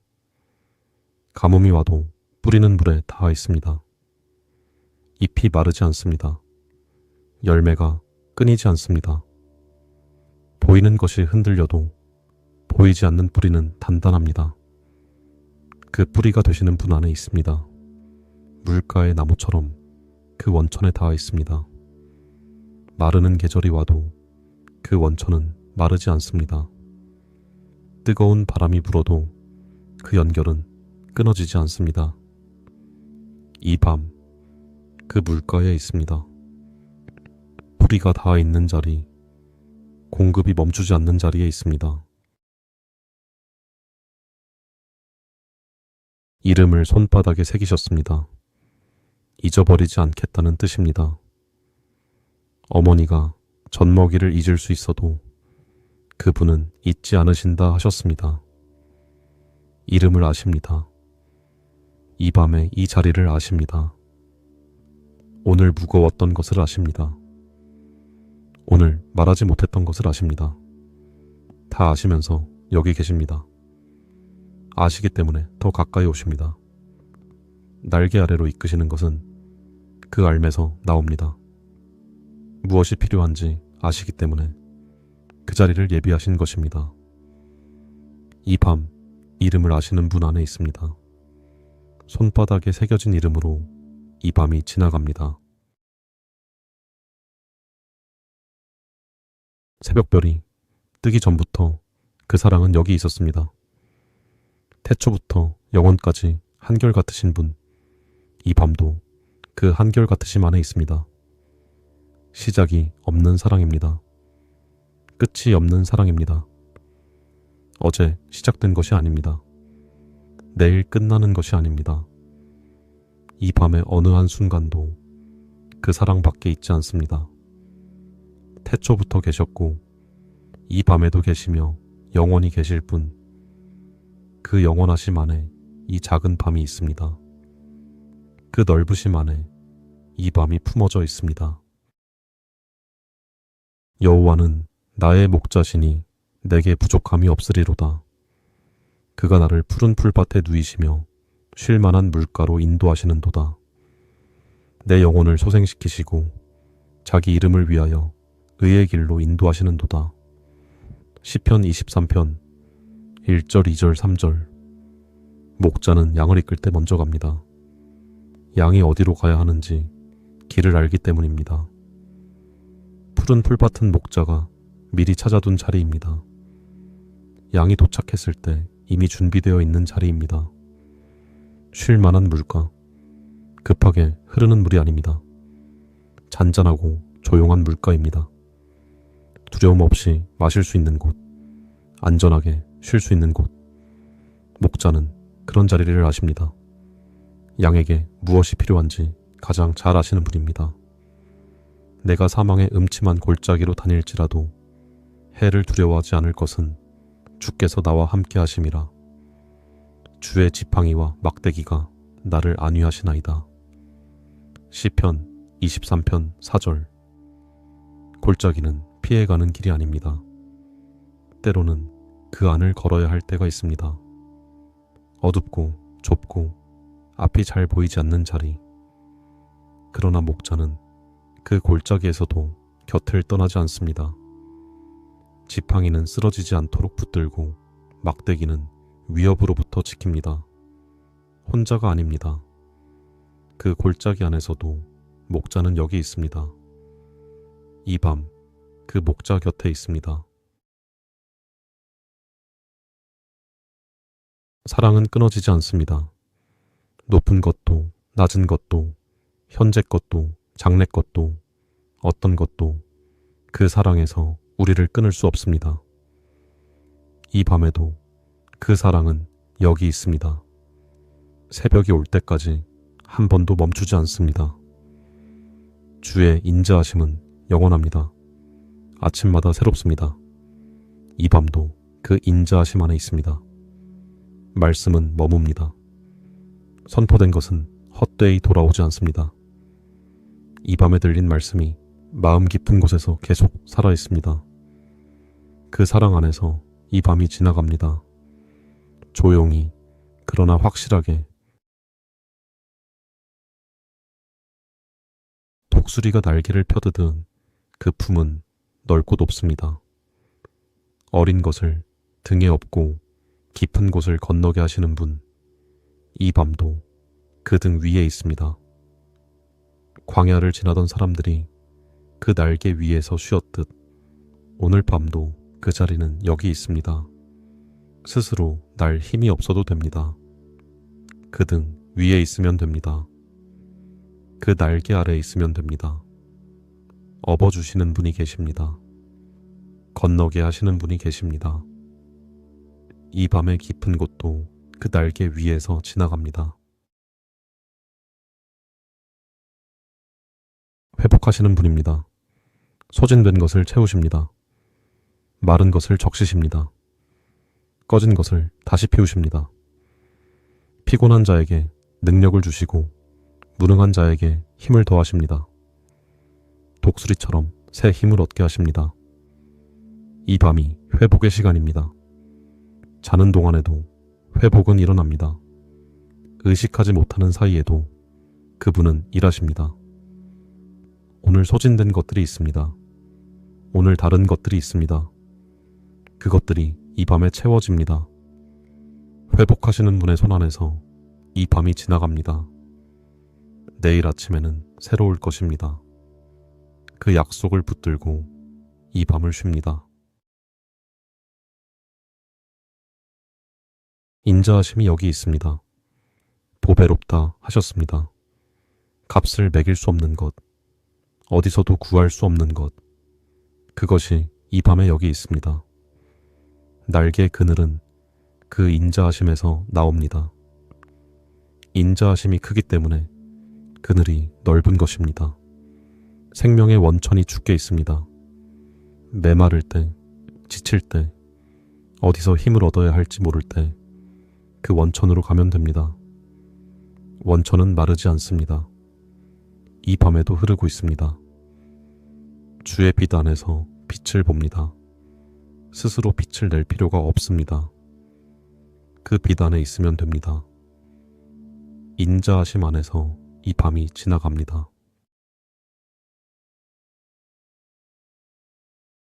가뭄이 와도 뿌리는 물에 닿아 있습니다. 잎이 마르지 않습니다. 열매가 끊이지 않습니다. 보이는 것이 흔들려도 보이지 않는 뿌리는 단단합니다. 그 뿌리가 되시는 분 안에 있습니다. 물가의 나무처럼 그 원천에 닿아 있습니다. 마르는 계절이 와도 그 원천은 마르지 않습니다. 뜨거운 바람이 불어도 그 연결은 끊어지지 않습니다. 이 밤 그 물가에 있습니다. 뿌리가 닿아 있는 자리, 공급이 멈추지 않는 자리에 있습니다. 이름을 손바닥에 새기셨습니다. 잊어버리지 않겠다는 뜻입니다. 어머니가 젖먹이를 잊을 수 있어도 그분은 잊지 않으신다 하셨습니다. 이름을 아십니다. 이 밤에 이 자리를 아십니다. 오늘 무거웠던 것을 아십니다. 오늘 말하지 못했던 것을 아십니다. 다 아시면서 여기 계십니다. 아시기 때문에 더 가까이 오십니다. 날개 아래로 이끄시는 것은 그 알매서 나옵니다. 무엇이 필요한지 아시기 때문에 그 자리를 예비하신 것입니다. 이 밤 이름을 아시는 분 안에 있습니다. 손바닥에 새겨진 이름으로 이 밤이 지나갑니다. 새벽별이 뜨기 전부터 그 사랑은 여기 있었습니다. 태초부터 영원까지 한결같으신 분, 이 밤도 그 한결같으심 안에 있습니다. 시작이 없는 사랑입니다. 끝이 없는 사랑입니다. 어제 시작된 것이 아닙니다. 내일 끝나는 것이 아닙니다. 이 밤의 어느 한순간도 그 사랑밖에 있지 않습니다. 태초부터 계셨고 이 밤에도 계시며 영원히 계실 분, 그 영원하심 안에 이 작은 밤이 있습니다. 그 넓으심 안에 이 밤이 품어져 있습니다. 여호와는 나의 목자시니 내게 부족함이 없으리로다. 그가 나를 푸른 풀밭에 누이시며 쉴만한 물가로 인도하시는도다. 내 영혼을 소생시키시고 자기 이름을 위하여 의의 길로 인도하시는도다. 시편 23편 1절 2절 3절. 목자는 양을 이끌 때 먼저 갑니다. 양이 어디로 가야 하는지 길을 알기 때문입니다. 푸른 풀밭은 목자가 미리 찾아둔 자리입니다. 양이 도착했을 때 이미 준비되어 있는 자리입니다. 쉴 만한 물가, 급하게 흐르는 물이 아닙니다. 잔잔하고 조용한 물가입니다. 두려움 없이 마실 수 있는 곳, 안전하게 쉴 수 있는 곳. 목자는 그런 자리를 아십니다. 양에게 무엇이 필요한지 가장 잘 아시는 분입니다. 내가 사망의 음침한 골짜기로 다닐지라도 해를 두려워하지 않을 것은 주께서 나와 함께 하심이라. 주의 지팡이와 막대기가 나를 안위하시나이다. 시편 23편 4절. 골짜기는 피해가는 길이 아닙니다. 때로는 그 안을 걸어야 할 때가 있습니다. 어둡고 좁고 앞이 잘 보이지 않는 자리. 그러나 목자는 그 골짜기에서도 곁을 떠나지 않습니다. 지팡이는 쓰러지지 않도록 붙들고 막대기는 위협으로부터 지킵니다. 혼자가 아닙니다. 그 골짜기 안에서도 목자는 여기 있습니다. 이 밤 그 목자 곁에 있습니다. 사랑은 끊어지지 않습니다. 높은 것도 낮은 것도 현재 것도 장래 것도 어떤 것도 그 사랑에서 우리를 끊을 수 없습니다. 이 밤에도 그 사랑은 여기 있습니다. 새벽이 올 때까지 한 번도 멈추지 않습니다. 주의 인자하심은 영원합니다. 아침마다 새롭습니다. 이 밤도 그 인자하심 안에 있습니다. 말씀은 머뭅니다. 선포된 것은 헛되이 돌아오지 않습니다. 이 밤에 들린 말씀이 마음 깊은 곳에서 계속 살아있습니다. 그 사랑 안에서 이 밤이 지나갑니다. 조용히 그러나 확실하게. 독수리가 날개를 펴듯 그 품은 넓고 높습니다. 어린 것을 등에 업고 깊은 곳을 건너게 하시는 분, 이 밤도 그 등 위에 있습니다. 광야를 지나던 사람들이 그 날개 위에서 쉬었듯 오늘 밤도 그 자리는 여기 있습니다. 스스로 날 힘이 없어도 됩니다. 그 등 위에 있으면 됩니다. 그 날개 아래 있으면 됩니다. 업어주시는 분이 계십니다. 건너게 하시는 분이 계십니다. 이 밤의 깊은 곳도 그 날개 위에서 지나갑니다. 회복하시는 분입니다. 소진된 것을 채우십니다. 마른 것을 적시십니다. 꺼진 것을 다시 피우십니다. 피곤한 자에게 능력을 주시고 무능한 자에게 힘을 더하십니다. 독수리처럼 새 힘을 얻게 하십니다. 이 밤이 회복의 시간입니다. 자는 동안에도 회복은 일어납니다. 의식하지 못하는 사이에도 그분은 일하십니다. 오늘 소진된 것들이 있습니다. 오늘 다른 것들이 있습니다. 그것들이 이 밤에 채워집니다. 회복하시는 분의 손 안에서 이 밤이 지나갑니다. 내일 아침에는 새로울 것입니다. 그 약속을 붙들고 이 밤을 쉽니다. 인자하심이 여기 있습니다. 보배롭다 하셨습니다. 값을 매길 수 없는 것, 어디서도 구할 수 없는 것, 그것이 이 밤에 여기 있습니다. 날개 그늘은 그 인자하심에서 나옵니다. 인자하심이 크기 때문에 그늘이 넓은 것입니다. 생명의 원천이 주께 있습니다. 메마를 때, 지칠 때, 어디서 힘을 얻어야 할지 모를 때 그 원천으로 가면 됩니다. 원천은 마르지 않습니다. 이 밤에도 흐르고 있습니다. 주의 빛 안에서 빛을 봅니다. 스스로 빛을 낼 필요가 없습니다. 그 빛 안에 있으면 됩니다. 인자하심 안에서 이 밤이 지나갑니다.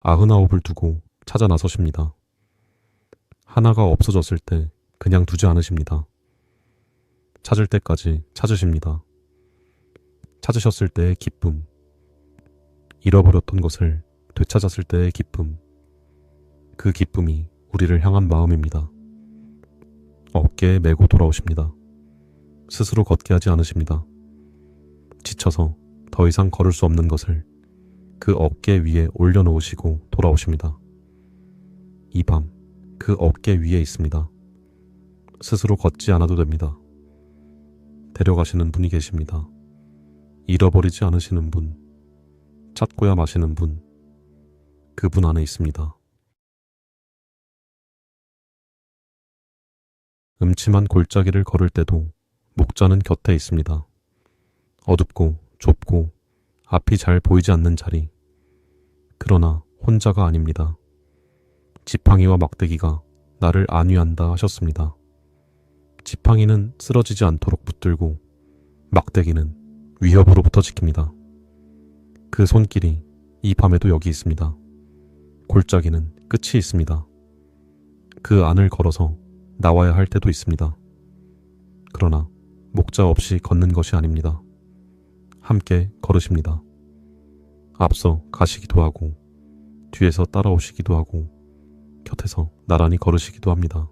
99을 두고 찾아 나서십니다. 하나가 없어졌을 때 그냥 두지 않으십니다. 찾을 때까지 찾으십니다. 찾으셨을 때의 기쁨, 잃어버렸던 것을 되찾았을 때의 기쁨, 그 기쁨이 우리를 향한 마음입니다. 어깨에 메고 돌아오십니다. 스스로 걷게 하지 않으십니다. 지쳐서 더 이상 걸을 수 없는 것을 그 어깨 위에 올려놓으시고 돌아오십니다. 이 밤 그 어깨 위에 있습니다. 스스로 걷지 않아도 됩니다. 데려가시는 분이 계십니다. 잃어버리지 않으시는 분, 찾고야 마시는 분, 그분 안에 있습니다. 음침한 골짜기를 걸을 때도 목자는 곁에 있습니다. 어둡고 좁고 앞이 잘 보이지 않는 자리. 그러나 혼자가 아닙니다. 지팡이와 막대기가 나를 안위한다 하셨습니다. 지팡이는 쓰러지지 않도록 붙들고 막대기는 위협으로부터 지킵니다. 그 손길이 이 밤에도 여기 있습니다. 골짜기는 끝이 있습니다. 그 안을 걸어서 나와야 할 때도 있습니다. 그러나 목자 없이 걷는 것이 아닙니다. 함께 걸으십니다. 앞서 가시기도 하고 뒤에서 따라오시기도 하고 곁에서 나란히 걸으시기도 합니다.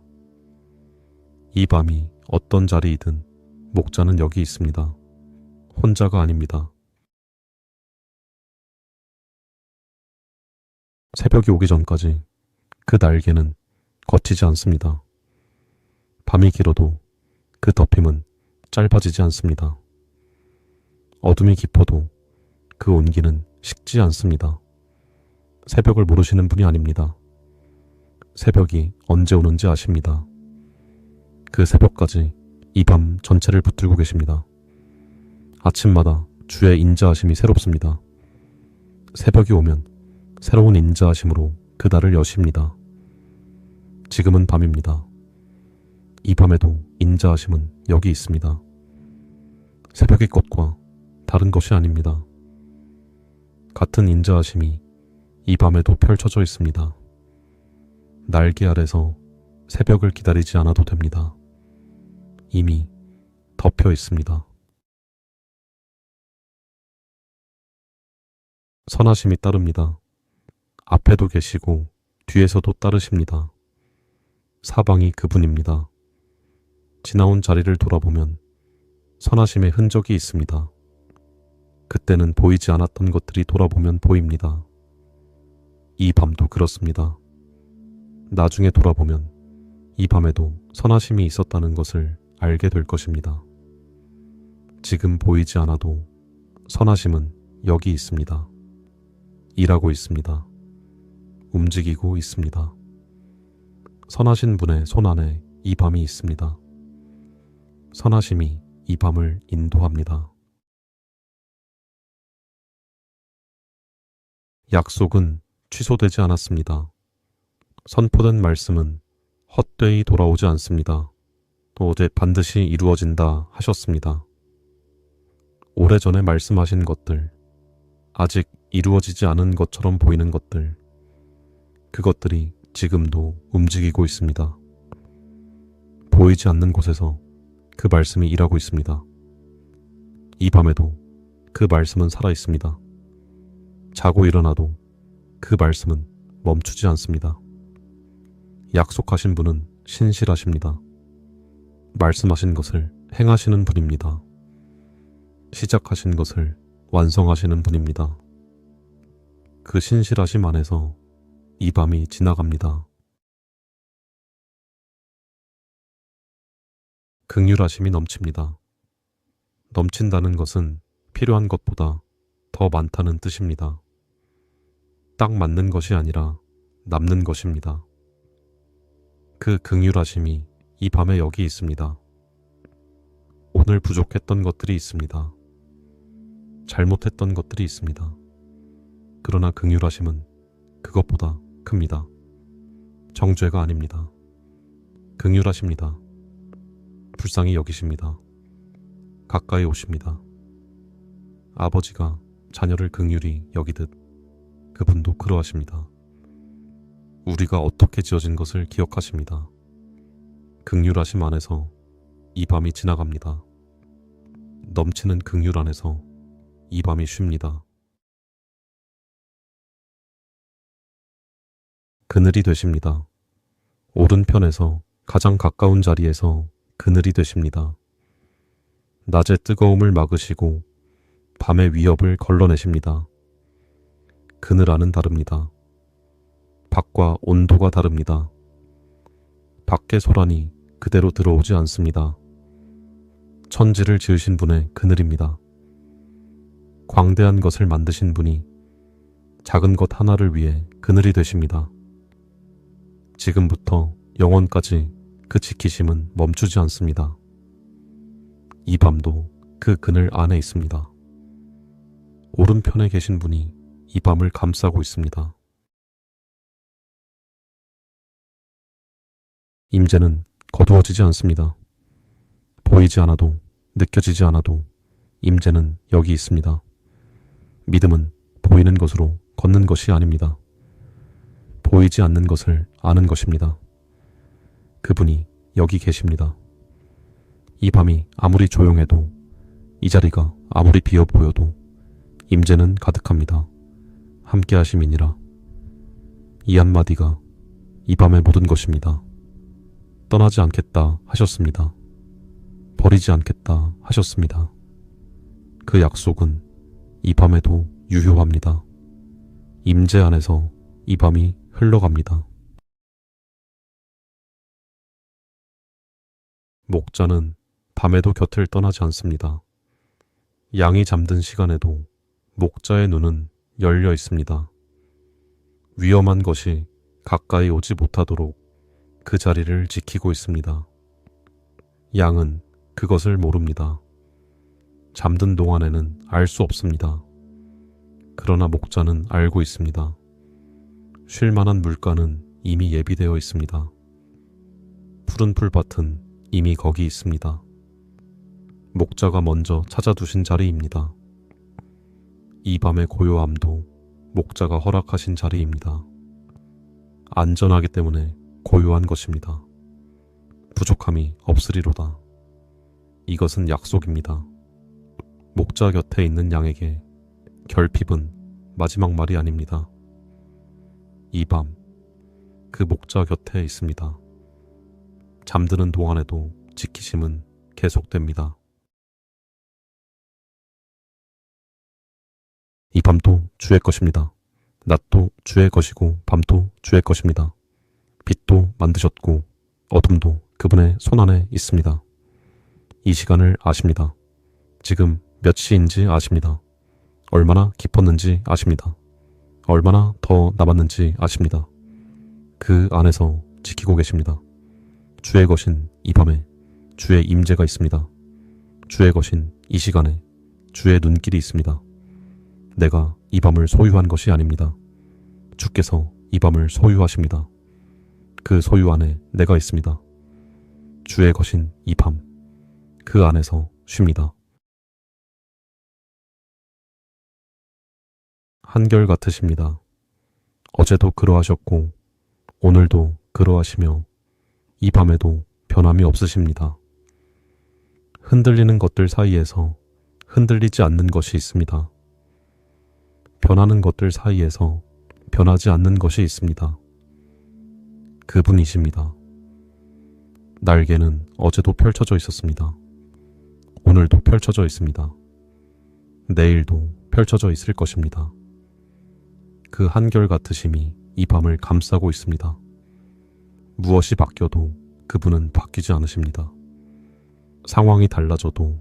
이 밤이 어떤 자리이든 목자는 여기 있습니다. 혼자가 아닙니다. 새벽이 오기 전까지 그 날개는 거치지 않습니다. 밤이 길어도 그 덮임은 짧아지지 않습니다. 어둠이 깊어도 그 온기는 식지 않습니다. 새벽을 모르시는 분이 아닙니다. 새벽이 언제 오는지 아십니다. 그 새벽까지 이 밤 전체를 붙들고 계십니다. 아침마다 주의 인자하심이 새롭습니다. 새벽이 오면 새로운 인자하심으로 그 달을 여십니다. 지금은 밤입니다. 이 밤에도 인자하심은 여기 있습니다. 새벽의 것과 다른 것이 아닙니다. 같은 인자하심이 이 밤에도 펼쳐져 있습니다. 날개 아래서 새벽을 기다리지 않아도 됩니다. 이미 덮여 있습니다. 선하심이 따릅니다. 앞에도 계시고 뒤에서도 따르십니다. 사방이 그분입니다. 지나온 자리를 돌아보면 선하심의 흔적이 있습니다. 그때는 보이지 않았던 것들이 돌아보면 보입니다. 이 밤도 그렇습니다. 나중에 돌아보면 이 밤에도 선하심이 있었다는 것을 알게 될 것입니다. 지금 보이지 않아도 선하심은 여기 있습니다. 일하고 있습니다. 움직이고 있습니다. 선하신 분의 손 안에 이 밤이 있습니다. 선하심이 이 밤을 인도합니다. 약속은 취소되지 않았습니다. 선포된 말씀은 헛되이 돌아오지 않습니다. 어제 반드시 이루어진다 하셨습니다. 오래전에 말씀하신 것들, 아직 이루어지지 않은 것처럼 보이는 것들, 그것들이 지금도 움직이고 있습니다. 보이지 않는 곳에서 그 말씀이 일하고 있습니다. 이 밤에도 그 말씀은 살아 있습니다. 자고 일어나도 그 말씀은 멈추지 않습니다. 약속하신 분은 신실하십니다. 말씀하신 것을 행하시는 분입니다. 시작하신 것을 완성하시는 분입니다. 그 신실하심 안에서 이 밤이 지나갑니다. 긍휼하심이 넘칩니다. 넘친다는 것은 필요한 것보다 더 많다는 뜻입니다. 딱 맞는 것이 아니라 남는 것입니다. 그 긍휼하심이 이 밤에 여기 있습니다. 오늘 부족했던 것들이 있습니다. 잘못했던 것들이 있습니다. 그러나 긍휼하심은 그것보다 큽니다. 정죄가 아닙니다. 긍휼하십니다. 불쌍히 여기십니다. 가까이 오십니다. 아버지가 자녀를 긍휼히 여기듯 그분도 그러하십니다. 우리가 어떻게 지어진 것을 기억하십니다. 긍휼하심 안에서 이 밤이 지나갑니다. 넘치는 긍휼 안에서 이 밤이 쉽니다. 그늘이 되십니다. 오른편에서 가장 가까운 자리에서 그늘이 되십니다. 낮의 뜨거움을 막으시고 밤의 위협을 걸러내십니다. 그늘 안은 다릅니다. 밖과 온도가 다릅니다. 밖의 소란이 그대로 들어오지 않습니다. 천지를 지으신 분의 그늘입니다. 광대한 것을 만드신 분이 작은 것 하나를 위해 그늘이 되십니다. 지금부터 영원까지 그 지키심은 멈추지 않습니다. 이 밤도 그 그늘 안에 있습니다. 오른편에 계신 분이 이 밤을 감싸고 있습니다. 임재는 거두어지지 않습니다. 보이지 않아도 느껴지지 않아도 임재는 여기 있습니다. 믿음은 보이는 것으로 걷는 것이 아닙니다. 보이지 않는 것을 아는 것입니다. 그분이 여기 계십니다. 이 밤이 아무리 조용해도, 이 자리가 아무리 비어 보여도 임재는 가득합니다. 함께 하심이니라. 이 한마디가 이 밤의 모든 것입니다. 떠나지 않겠다 하셨습니다. 버리지 않겠다 하셨습니다. 그 약속은 이 밤에도 유효합니다. 임재 안에서 이 밤이 흘러갑니다. 목자는 밤에도 곁을 떠나지 않습니다. 양이 잠든 시간에도 목자의 눈은 열려 있습니다. 위험한 것이 가까이 오지 못하도록 그 자리를 지키고 있습니다. 양은 그것을 모릅니다. 잠든 동안에는 알 수 없습니다. 그러나 목자는 알고 있습니다. 쉴 만한 물가는 이미 예비되어 있습니다. 푸른 풀밭은 이미 거기 있습니다. 목자가 먼저 찾아두신 자리입니다. 이 밤의 고요함도 목자가 허락하신 자리입니다. 안전하기 때문에 고요한 것입니다. 부족함이 없으리로다. 이것은 약속입니다. 목자 곁에 있는 양에게 결핍은 마지막 말이 아닙니다. 이 밤, 그 목자 곁에 있습니다. 잠드는 동안에도 지키심은 계속됩니다. 이 밤도 주의 것입니다. 낮도 주의 것이고 밤도 주의 것입니다. 빛도 만드셨고 어둠도 그분의 손안에 있습니다. 이 시간을 아십니다. 지금 몇 시인지 아십니다. 얼마나 깊었는지 아십니다. 얼마나 더 남았는지 아십니다. 그 안에서 지키고 계십니다. 주의 것인 이 밤에 주의 임재가 있습니다. 주의 것인 이 시간에 주의 눈길이 있습니다. 내가 이 밤을 소유한 것이 아닙니다. 주께서 이 밤을 소유하십니다. 그 소유 안에 내가 있습니다. 주의 것인 이 밤, 그 안에서 쉽니다. 한결같으십니다. 어제도 그러하셨고 오늘도 그러하시며 이 밤에도 변함이 없으십니다. 흔들리는 것들 사이에서 흔들리지 않는 것이 있습니다. 변하는 것들 사이에서 변하지 않는 것이 있습니다. 그분이십니다. 날개는 어제도 펼쳐져 있었습니다. 오늘도 펼쳐져 있습니다. 내일도 펼쳐져 있을 것입니다. 그 한결같으심이 이 밤을 감싸고 있습니다. 무엇이 바뀌어도 그분은 바뀌지 않으십니다. 상황이 달라져도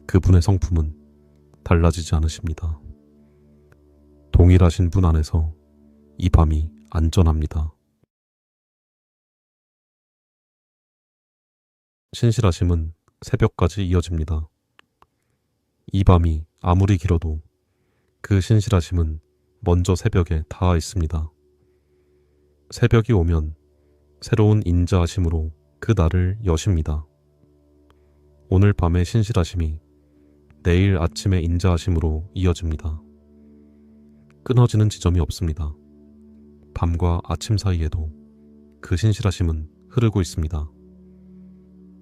그분의 성품은 달라지지 않으십니다. 동일하신 분 안에서 이 밤이 안전합니다. 신실하심은 새벽까지 이어집니다. 이 밤이 아무리 길어도 그 신실하심은 먼저 새벽에 닿아 있습니다. 새벽이 오면 새로운 인자하심으로 그 날을 여십니다. 오늘 밤의 신실하심이 내일 아침의 인자하심으로 이어집니다. 끊어지는 지점이 없습니다. 밤과 아침 사이에도 그 신실하심은 흐르고 있습니다.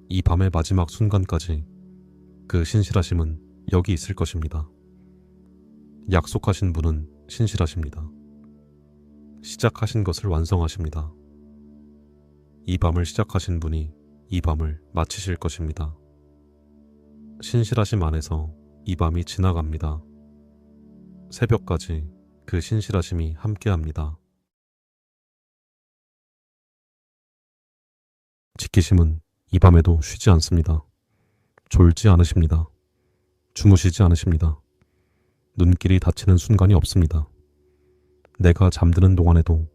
이 밤의 마지막 순간까지 그 신실하심은 여기 있을 것입니다. 약속하신 분은 신실하십니다. 시작하신 것을 완성하십니다. 이 밤을 시작하신 분이 이 밤을 마치실 것입니다. 신실하심 안에서 이 밤이 지나갑니다. 새벽까지 그 신실하심이 함께합니다. 지키심은 이 밤에도 쉬지 않습니다. 졸지 않으십니다. 주무시지 않으십니다. 눈길이 닫히는 순간이 없습니다. 내가 잠드는 동안에도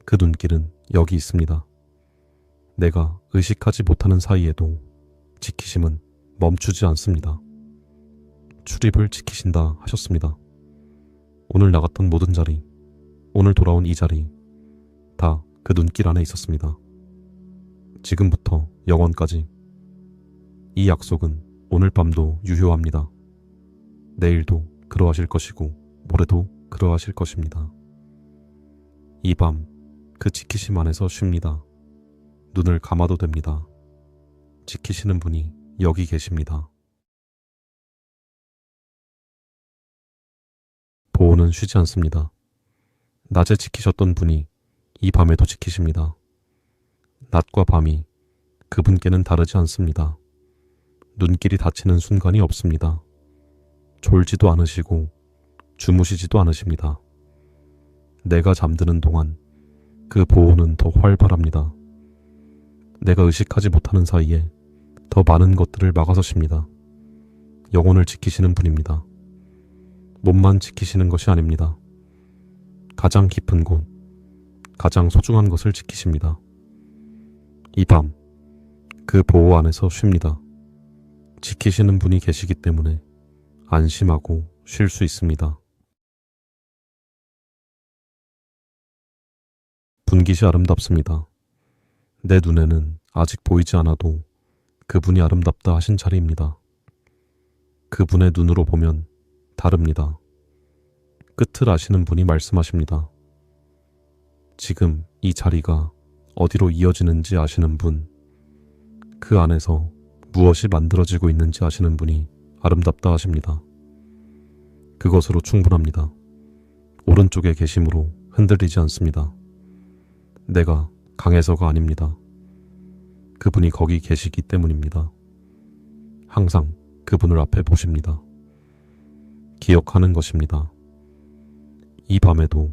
그 눈길은 여기 있습니다. 내가 의식하지 못하는 사이에도 지키심은 멈추지 않습니다. 출입을 지키신다 하셨습니다. 오늘 나갔던 모든 자리, 오늘 돌아온 이 자리, 다 그 눈길 안에 있었습니다. 지금부터 영원까지. 이 약속은 오늘 밤도 유효합니다. 내일도 그러하실 것이고 모레도 그러하실 것입니다. 이 밤 그 지키심 안에서 쉽니다. 눈을 감아도 됩니다. 지키시는 분이 여기 계십니다. 보호는 쉬지 않습니다. 낮에 지키셨던 분이 이 밤에도 지키십니다. 낮과 밤이 그분께는 다르지 않습니다. 눈길이 닫히는 순간이 없습니다. 졸지도 않으시고 주무시지도 않으십니다. 내가 잠드는 동안 그 보호는 더 활발합니다. 내가 의식하지 못하는 사이에 더 많은 것들을 막아서십니다. 영혼을 지키시는 분입니다. 몸만 지키시는 것이 아닙니다. 가장 깊은 곳, 가장 소중한 것을 지키십니다. 이 밤, 그 보호 안에서 쉽니다. 지키시는 분이 계시기 때문에 안심하고 쉴 수 있습니다. 분깃이 아름답습니다. 내 눈에는 아직 보이지 않아도 그분이 아름답다 하신 자리입니다. 그분의 눈으로 보면 다릅니다. 끝을 아시는 분이 말씀하십니다. 지금 이 자리가 어디로 이어지는지 아시는 분, 그 안에서 무엇이 만들어지고 있는지 아시는 분이 아름답다 하십니다. 그것으로 충분합니다. 오른쪽에 계심으로 흔들리지 않습니다. 내가 강해서가 아닙니다. 그분이 거기 계시기 때문입니다. 항상 그분을 앞에 보십니다. 기억하는 것입니다. 이 밤에도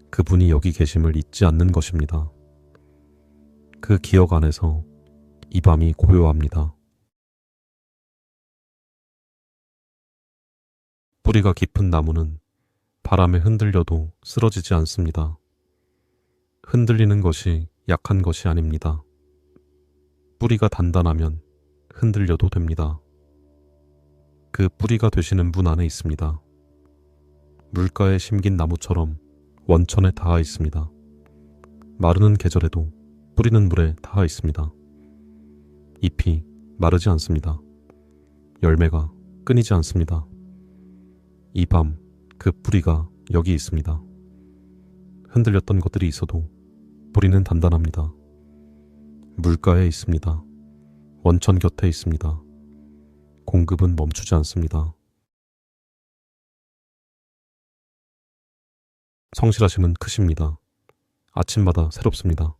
그분이 여기 계심을 잊지 않는 것입니다. 그 기억 안에서 이 밤이 고요합니다. 뿌리가 깊은 나무는 바람에 흔들려도 쓰러지지 않습니다. 흔들리는 것이 약한 것이 아닙니다. 뿌리가 단단하면 흔들려도 됩니다. 그 뿌리가 되시는 분 안에 있습니다. 물가에 심긴 나무처럼 원천에 닿아 있습니다. 마르는 계절에도 뿌리는 물에 닿아 있습니다. 잎이 마르지 않습니다. 열매가 끊이지 않습니다. 이 밤 그 뿌리가 여기 있습니다. 흔들렸던 것들이 있어도 뿌리는 단단합니다. 물가에 있습니다. 원천 곁에 있습니다. 공급은 멈추지 않습니다. 성실하심은 크십니다. 아침마다 새롭습니다.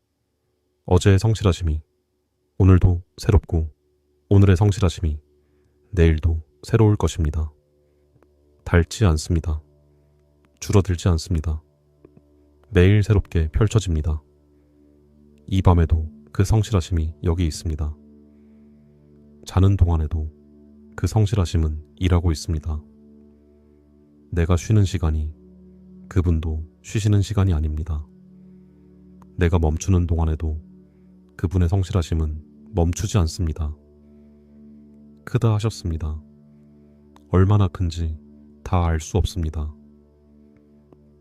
어제의 성실하심이 오늘도 새롭고 오늘의 성실하심이 내일도 새로울 것입니다. 닳지 않습니다. 줄어들지 않습니다. 매일 새롭게 펼쳐집니다. 이 밤에도 그 성실하심이 여기 있습니다. 자는 동안에도 그 성실하심은 일하고 있습니다. 내가 쉬는 시간이 그분도 쉬시는 시간이 아닙니다. 내가 멈추는 동안에도 그분의 성실하심은 멈추지 않습니다. 크다 하셨습니다. 얼마나 큰지 다 알 수 없습니다.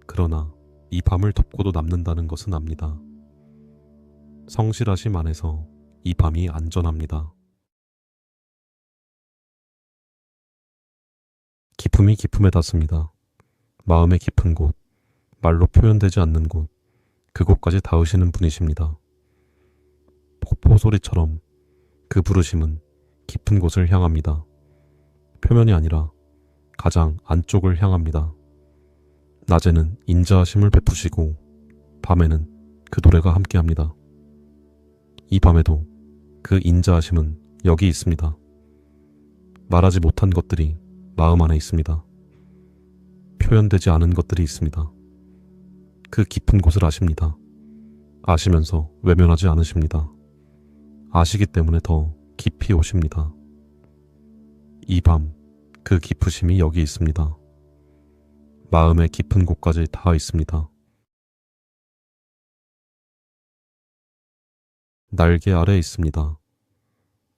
그러나 이 밤을 덮고도 남는다는 것은 압니다. 성실하심 안에서 이 밤이 안전합니다. 기품이 기품에 닿습니다. 마음의 깊은 곳, 말로 표현되지 않는 곳, 그곳까지 닿으시는 분이십니다. 폭포 소리처럼 그 부르심은 깊은 곳을 향합니다. 표면이 아니라 가장 안쪽을 향합니다. 낮에는 인자하심을 베푸시고 밤에는 그 노래가 함께합니다. 이 밤에도 그 인자하심은 여기 있습니다. 말하지 못한 것들이 마음 안에 있습니다. 표현되지 않은 것들이 있습니다. 그 깊은 곳을 아십니다. 아시면서 외면하지 않으십니다. 아시기 때문에 더 깊이 오십니다. 이 밤, 그 깊으심이 여기 있습니다. 마음의 깊은 곳까지 닿아 있습니다. 날개 아래 있습니다.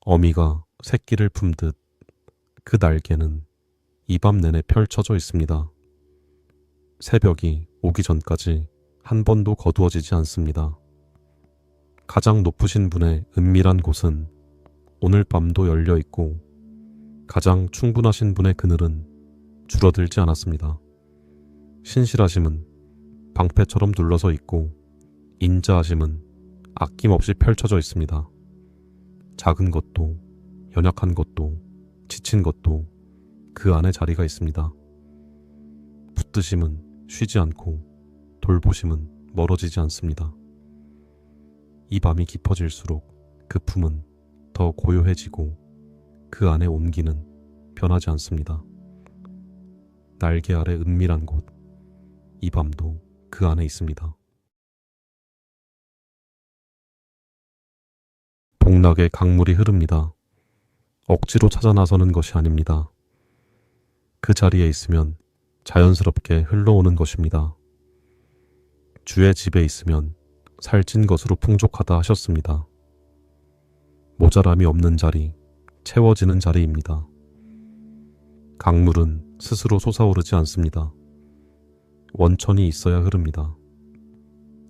어미가 새끼를 품듯 그 날개는 이 밤 내내 펼쳐져 있습니다. 새벽이 오기 전까지 한 번도 거두어지지 않습니다. 가장 높으신 분의 은밀한 곳은 오늘 밤도 열려 있고 가장 충분하신 분의 그늘은 줄어들지 않았습니다. 신실하심은 방패처럼 둘러서 있고 인자하심은 아낌없이 펼쳐져 있습니다. 작은 것도 연약한 것도 지친 것도 그 안에 자리가 있습니다. 붙드심은 쉬지 않고 돌보심은 멀어지지 않습니다. 이 밤이 깊어질수록 그 품은 더 고요해지고 그 안에 온기는 변하지 않습니다. 날개 아래 은밀한 곳, 이 밤도 그 안에 있습니다. 복락의 강물이 흐릅니다. 억지로 찾아 나서는 것이 아닙니다. 그 자리에 있으면 자연스럽게 흘러오는 것입니다. 주의 집에 있으면 살찐 것으로 풍족하다 하셨습니다. 모자람이 없는 자리, 채워지는 자리입니다. 강물은 스스로 솟아오르지 않습니다. 원천이 있어야 흐릅니다.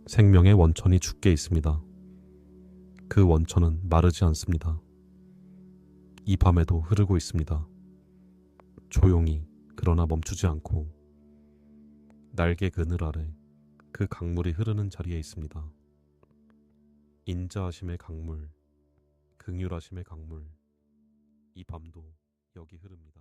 생명의 원천이 죽게 있습니다. 그 원천은 마르지 않습니다. 이 밤에도 흐르고 있습니다. 조용히 그러나 멈추지 않고 날개 그늘 아래 그 강물이 흐르는 자리에 있습니다. 인자하심의 강물, 긍휼하심의 강물, 이 밤도 여기 흐릅니다.